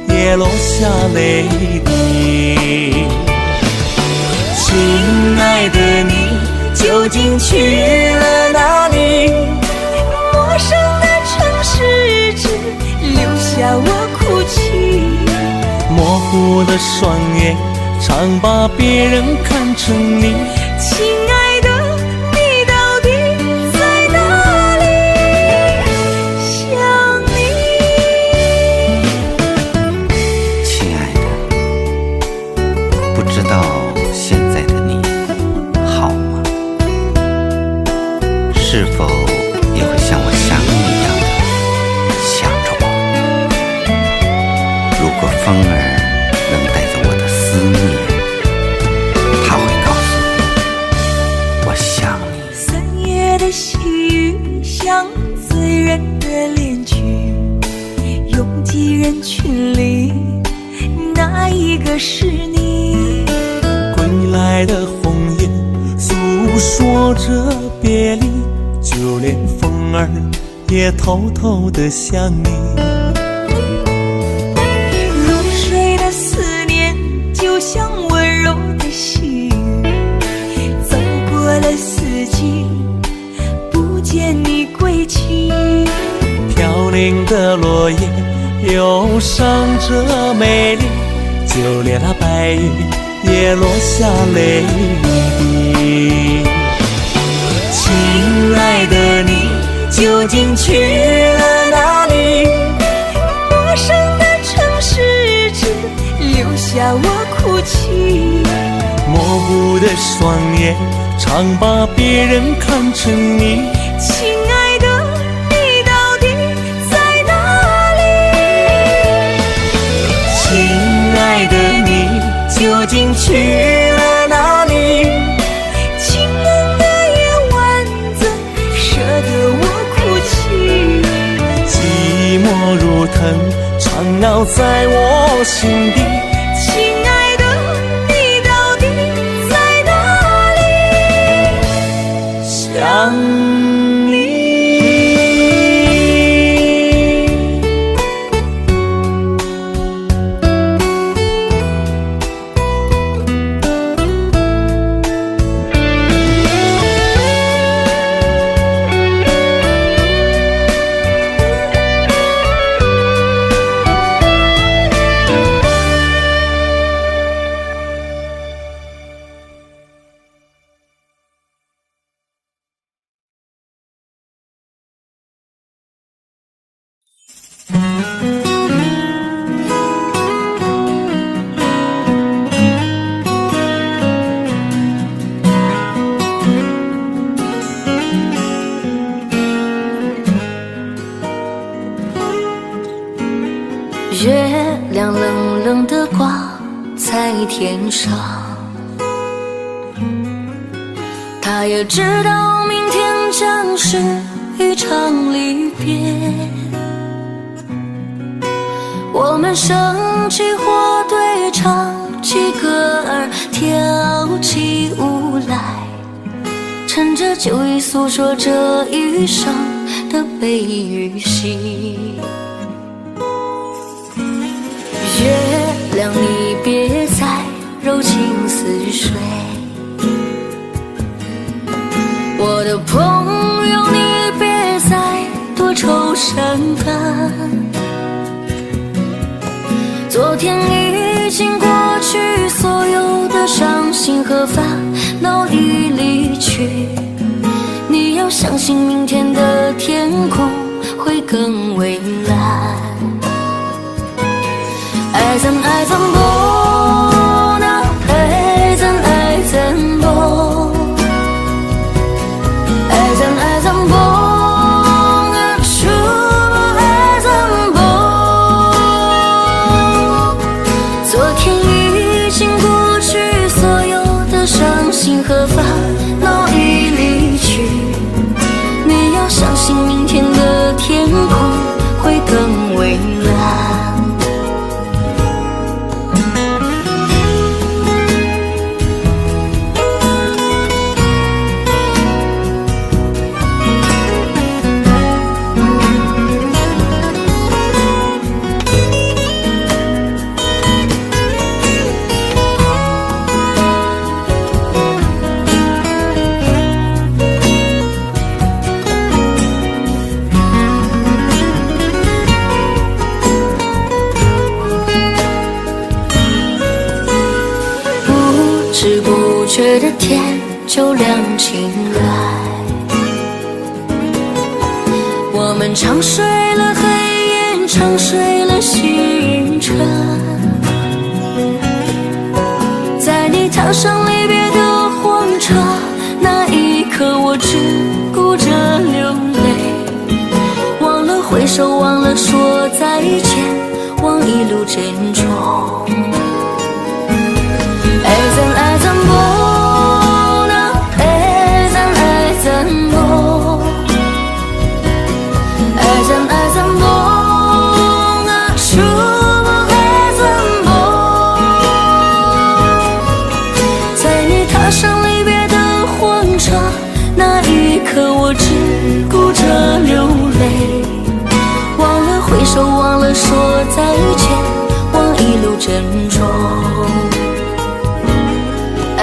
也落下泪滴。亲爱的你究竟去了哪里？陌生的城市只留下糊的双眼，常把别人看成你。亲爱的，你到底在哪里？想你。亲爱的，不知道现在的你好吗？是否也会像我想你一样的想着我？如果风儿能带走我的思念，他会告诉你我想你。3月的细雨像醉人的恋曲，拥挤人群里哪一个是你？归来的红颜诉说着别离，就连风儿也偷偷地想你。入睡的思念就像温柔的细雨，走过了四季，不见你归期。飘零的落叶忧伤着美丽，就连那白云也落下泪滴。亲爱的你究竟去了哪里？陌生的城市只留下我哭泣。模糊的双眼常把别人看成你。亲爱的，你到底在哪里？亲爱的你究竟去了哪里？清冷的夜晚怎舍得我哭泣？寂寞如藤缠绕在我心底。亲爱的，你到底在哪里？想你。月亮冷冷地挂在天上，他也知道明天将是一场离别。我们升起火堆，唱起歌儿，跳起舞来，趁着酒意诉说这一生的悲与喜。月亮，你别再柔情似水，我的朋友，你别再多愁善感。昨天已经过去，所有的伤心和烦恼已离去。你要相信明天的天空会更蔚蓝。爱怎爱怎不那爱怎爱怎不，爱怎爱怎不那出爱怎不。昨天已经过去，所有的伤心和烦恼已离去。你要相信明天的天空会更蔚蓝。雪的天就亮起来。我们唱睡了黑夜，唱睡了星辰，在你踏上离别的火车，那一刻我只顾着流泪，忘了挥手，忘了说再见，忘一路珍重。爱怎爱怎不能，爱怎爱怎不，爱怎爱怎不能，说不爱怎不。在你踏上离别的火车，那一刻我只顾着流泪，忘了挥手，忘了说再见，忘一路珍重。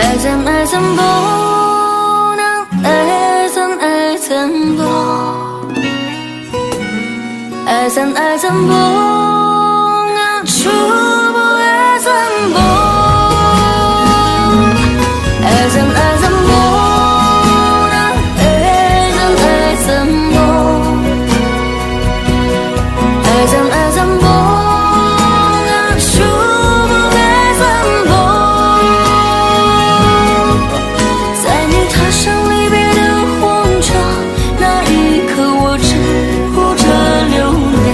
爱怎爱怎不能，爱怎爱怎不，爱怎爱怎不能，说不爱怎不，爱怎爱怎不能，爱怎爱怎不，爱怎爱怎不能，说不爱怎不。在你踏上离别的火车，那一刻我只顾着流泪，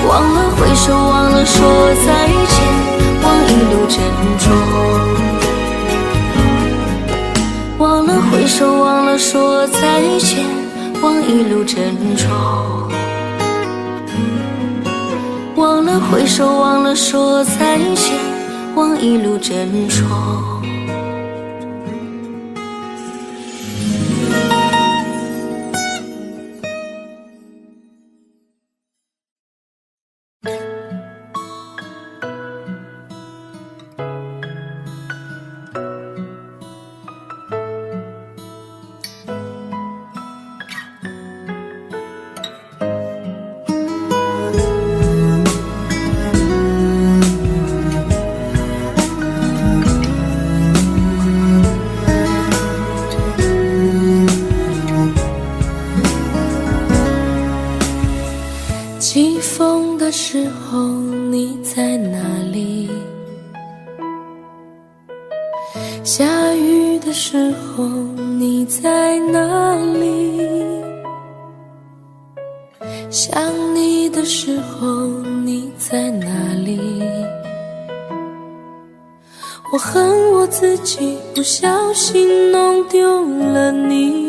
忘了挥手，忘了说再见，忘一路珍重。忘了挥手，忘了说再见，忘一路珍重。忘了挥手，忘了说再见，忘一路珍重。起风的时候你在哪里？下雨的时候你在哪里？想你的时候你在哪里？我恨我自己不小心弄丢了你。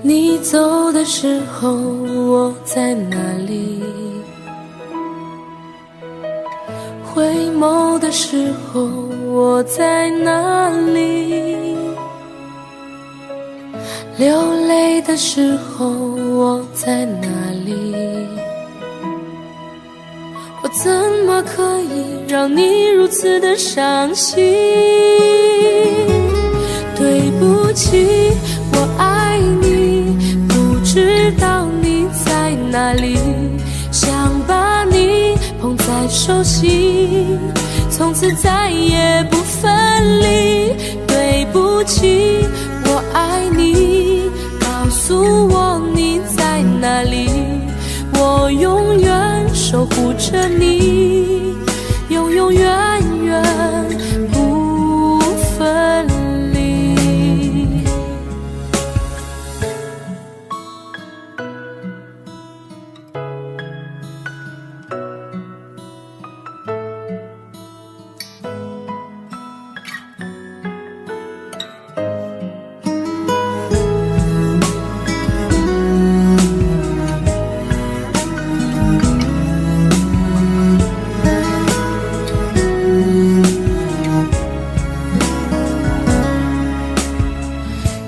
你走的时候我在哪里？回眸的时候我在哪里？流泪的时候我在哪里？我怎么可以让你如此的伤心？对不起，我爱你，不知道你在哪里，想把你捧在手心，从此再也不分离。对不起，我爱你，告诉我你在哪里，我永远守护着你，永永远远不分离。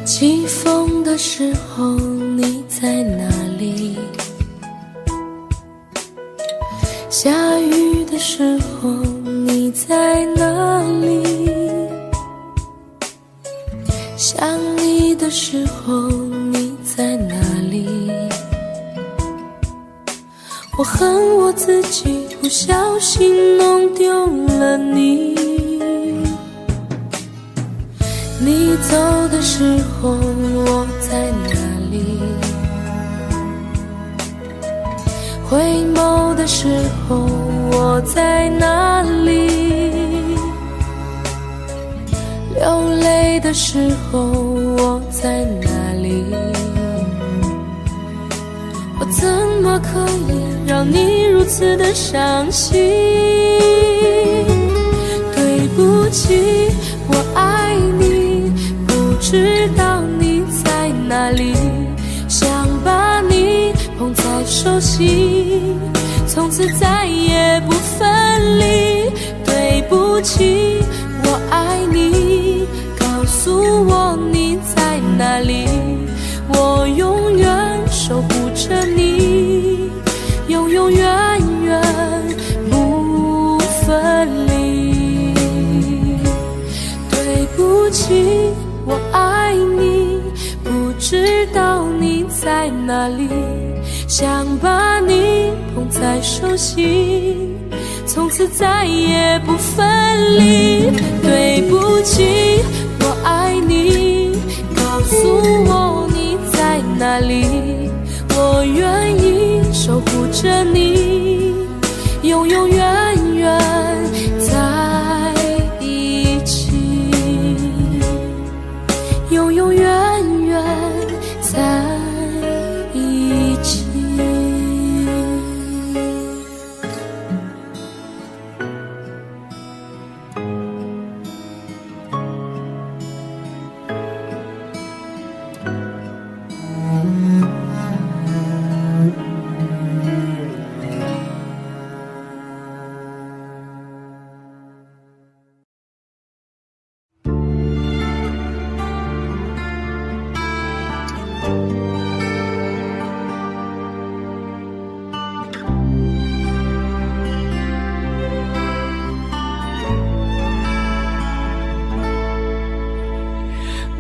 起风的时候你在哪里？下雨的时候你在哪里？想你的时候你在哪里？我恨我自己不小心弄丢了你。你走的时候我在哪里？回眸的时候我在哪里？流泪的时候我在哪里？我怎么可以让你如此的伤心？对不起，我爱你，不知道你在哪里，想把你捧在手心，从此再也不分离。对不起，我爱你，告诉我你在哪里，我永远守护着你，永永远远不分离。对不起，我爱你，不知道你在哪里，想把你捧在手心，从此再也不分离。对不起，我爱你，告诉我你在哪里，我愿意守护着你，永永远远在一起，永永远远在一起。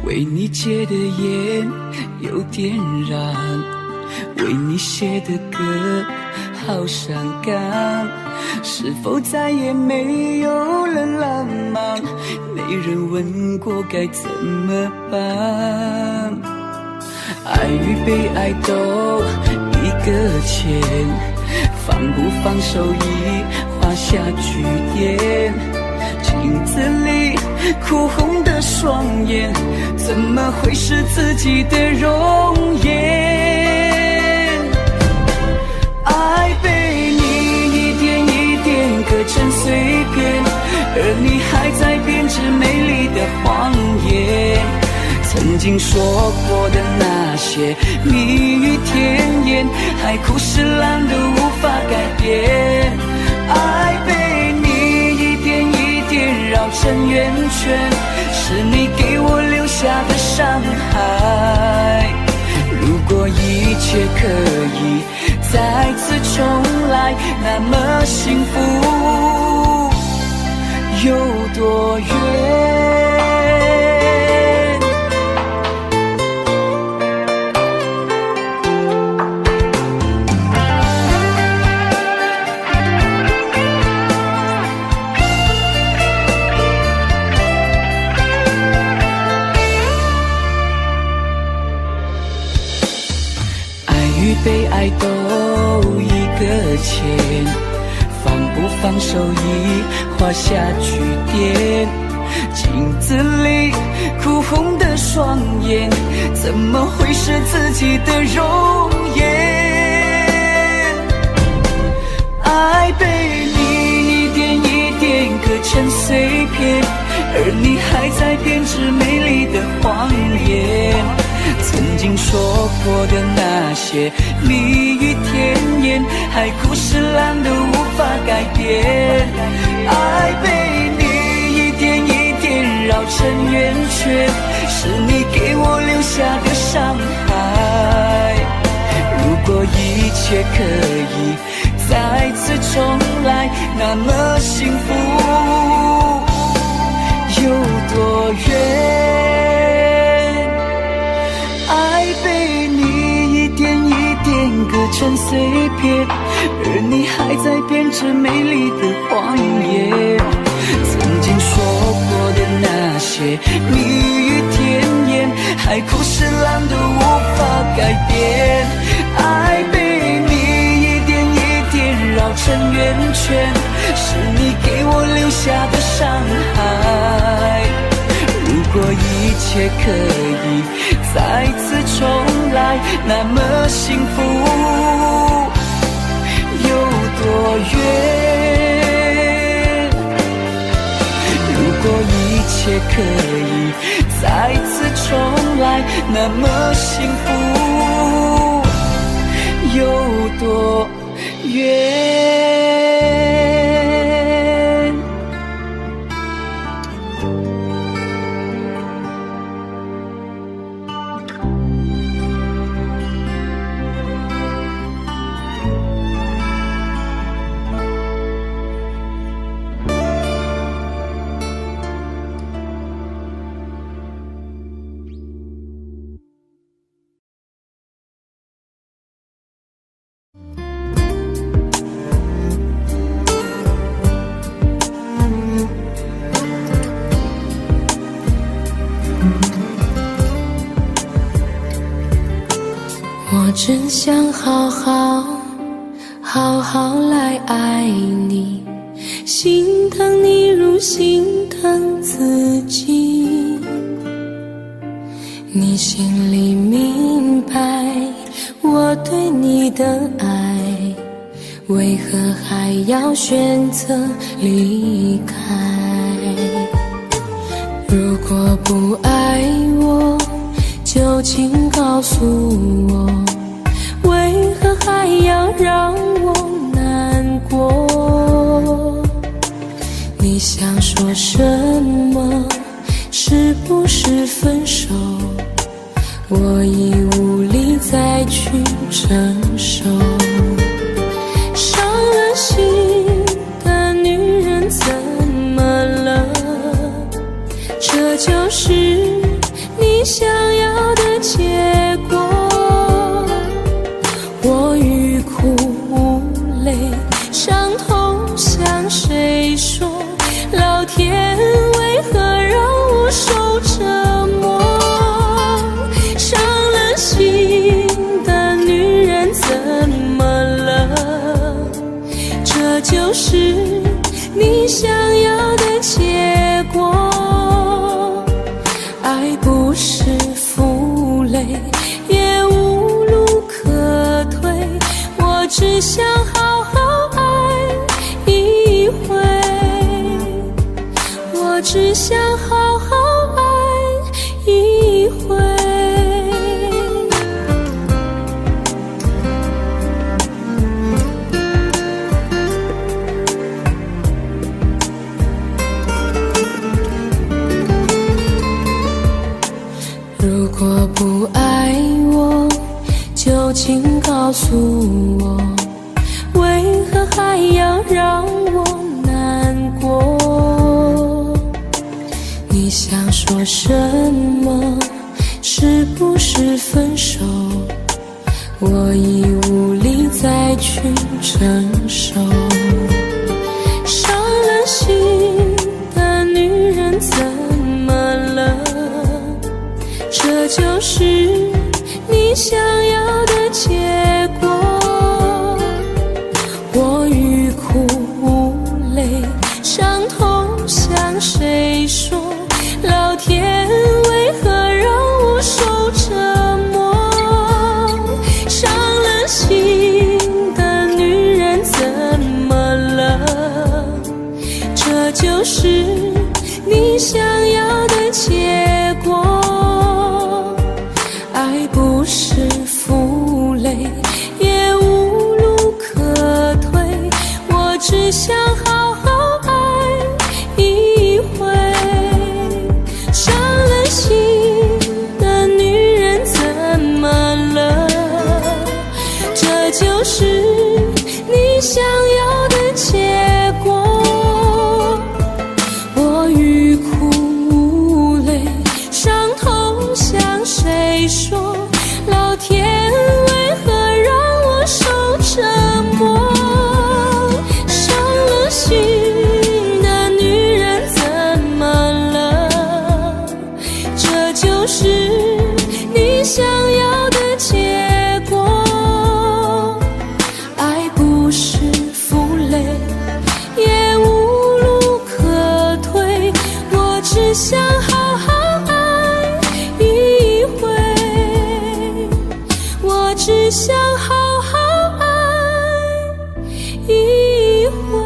为你戒的烟有点燃，为你写的歌好伤感，是否再也没有人浪漫？没人问过该怎么办？爱与被爱都一个欠，放不放手已画下句点。镜子里哭红的双眼，怎么会是自己的容颜？爱被你一点一点割成碎片，而你还在编织美丽的谎言。曾经说过的那些蜜语甜言，海枯石烂都无法改变。爱被你一点一点绕成圆圈，是你给我留下的伤害。如果一切可以再次重来，那么幸福有多远？被爱都一个欠，放不放手已画下句点。镜子里哭红的双眼，怎么会是自己的容颜？爱被你一点一点割成碎片，而你还在编织美丽的谎言。曾经说过的那些蜜语甜言，海枯石烂都无法改变。爱被你一点一点绕成圆圈，是你给我留下的伤害。如果一切可以再次重来，那么幸福有多远？爱被你一点一点割成碎片，而你还在编织美丽的谎言。曾经说过的那些切蜜语甜言，海枯石烂都无法改变。爱被你一点一点绕成圆圈，是你给我留下的伤害。如果一切可以再次重来，那么幸福有多远？如果一切可以再次重来，那么幸福有多远？我真想好好来爱你，心疼你如心疼自己。你心里明白我对你的爱，为何还要选择离开？如果不爱我，就请告诉我，为何还要让我难过？你想说什么？是不是分手？我已无力再去承受。伤了心的女人怎么了？这就是你想要的结果。我欲哭无泪，伤痛向谁说？老天为何让我受折磨？伤了心的女人怎么了？这就是你想要的结果。爱不是负累，也无路可退，我只想好好爱一回，我只想好好爱一回。如果不爱我，就请告诉我，为何还要让我难过？你想说什么？是不是分手？我已无力再去承受。伤了心的女人怎么了？这就是你想要的结果。我欲哭无泪，伤痛向谁说？老天为何让我受折磨？伤了心的女人怎么了？这就是你想要的结果。爱不是负累，也无路可退，我只想好好爱一回。伤了心的女人怎么了？这就是你想要的结果。我欲哭无泪，伤痛向谁说？老天为何让我受折磨？伤了心只想好好爱一回。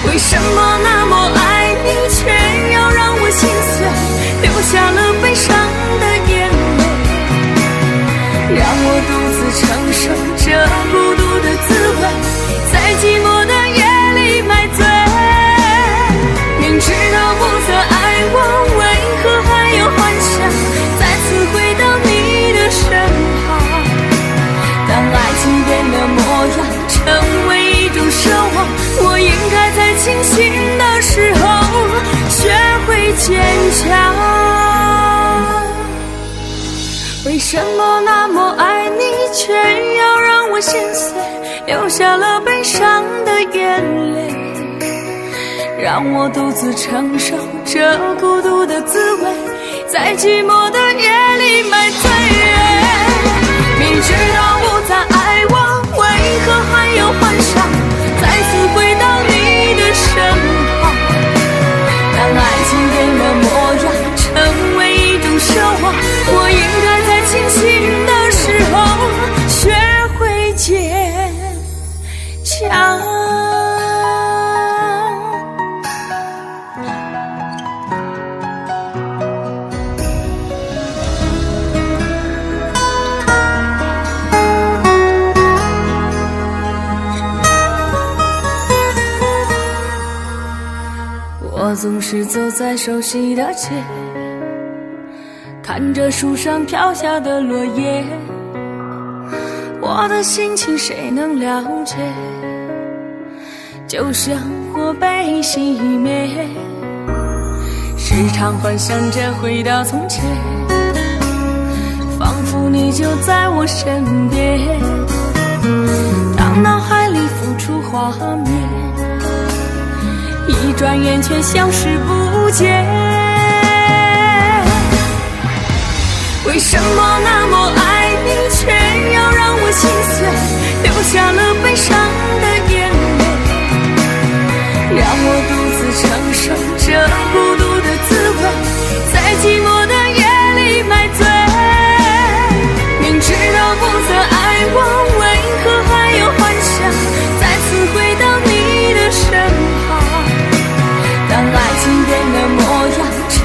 为什么那么爱你，却要让我心碎，流下了悲伤的眼泪，让我独自承受这孤独的滋味，在寂寞的夜里埋葬清醒的时候学会坚强。为什么那么爱你，却要让我心碎，流下了悲伤的眼泪，让我独自承受这孤独的滋味，在寂寞的夜里买醉。明知道不再爱我，为何还有幻想再次回到你的身旁？当爱情变了模样，成为一种奢望，我应该在清醒的时候学会坚强。我总是走在熟悉的街，看着树上飘下的落叶，我的心情谁能了解？就像火被熄灭，时常幻想着回到从前，仿佛你就在我身边，当脑海里浮出画面，一转眼却消失不见。为什么那么爱你，却要让我心碎，流下了悲伤的眼泪，让我独自承受这孤独的滋味，在寂寞的夜里买醉。明知道不再爱我，为何还有幻想再次回到你的身旁？当爱情变了模样，成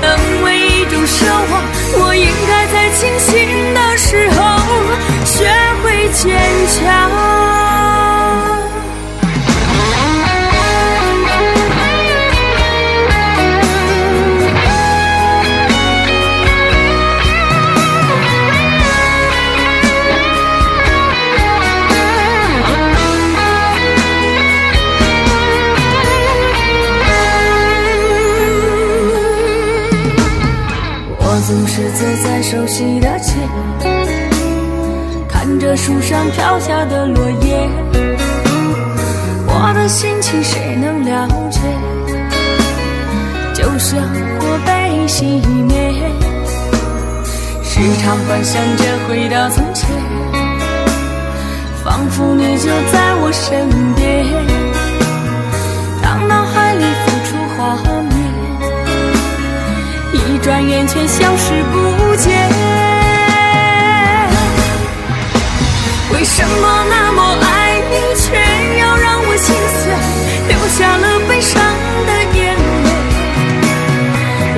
为一种奢望，我应该在清醒的时候学会坚强。总是走在熟悉的街，看着树上飘下的落叶，我的心情谁能了解？就像火被熄灭，时常幻想着回到从前，仿佛你就在我身边，当脑海里浮出画面，一转眼却消失不见。为什么那么爱你，却要让我心碎，流下了悲伤的眼泪，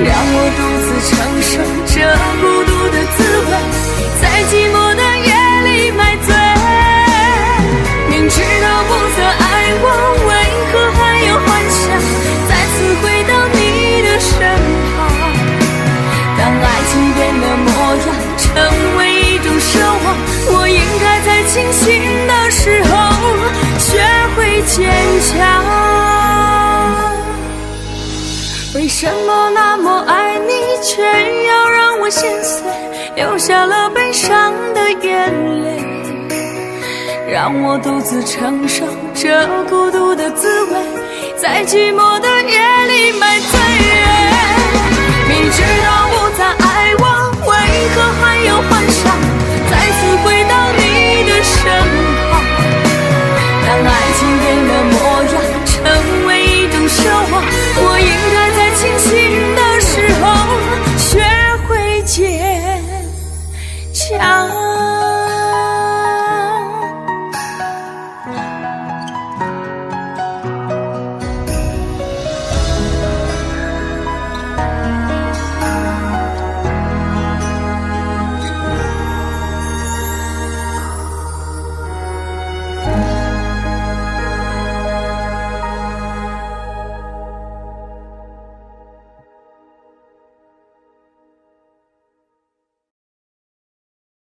让我独自承受这孤独的滋味，在寂寞的夜里买醉。明知道不再爱我，为何还有幻想再次回到你的身旁？当爱情变了模样，成为一种奢望，我应该在清醒的时候学会坚强。为什么那么爱你，却要让我心碎，流下了悲伤的眼泪，让我独自承受这孤独的滋味，在寂寞的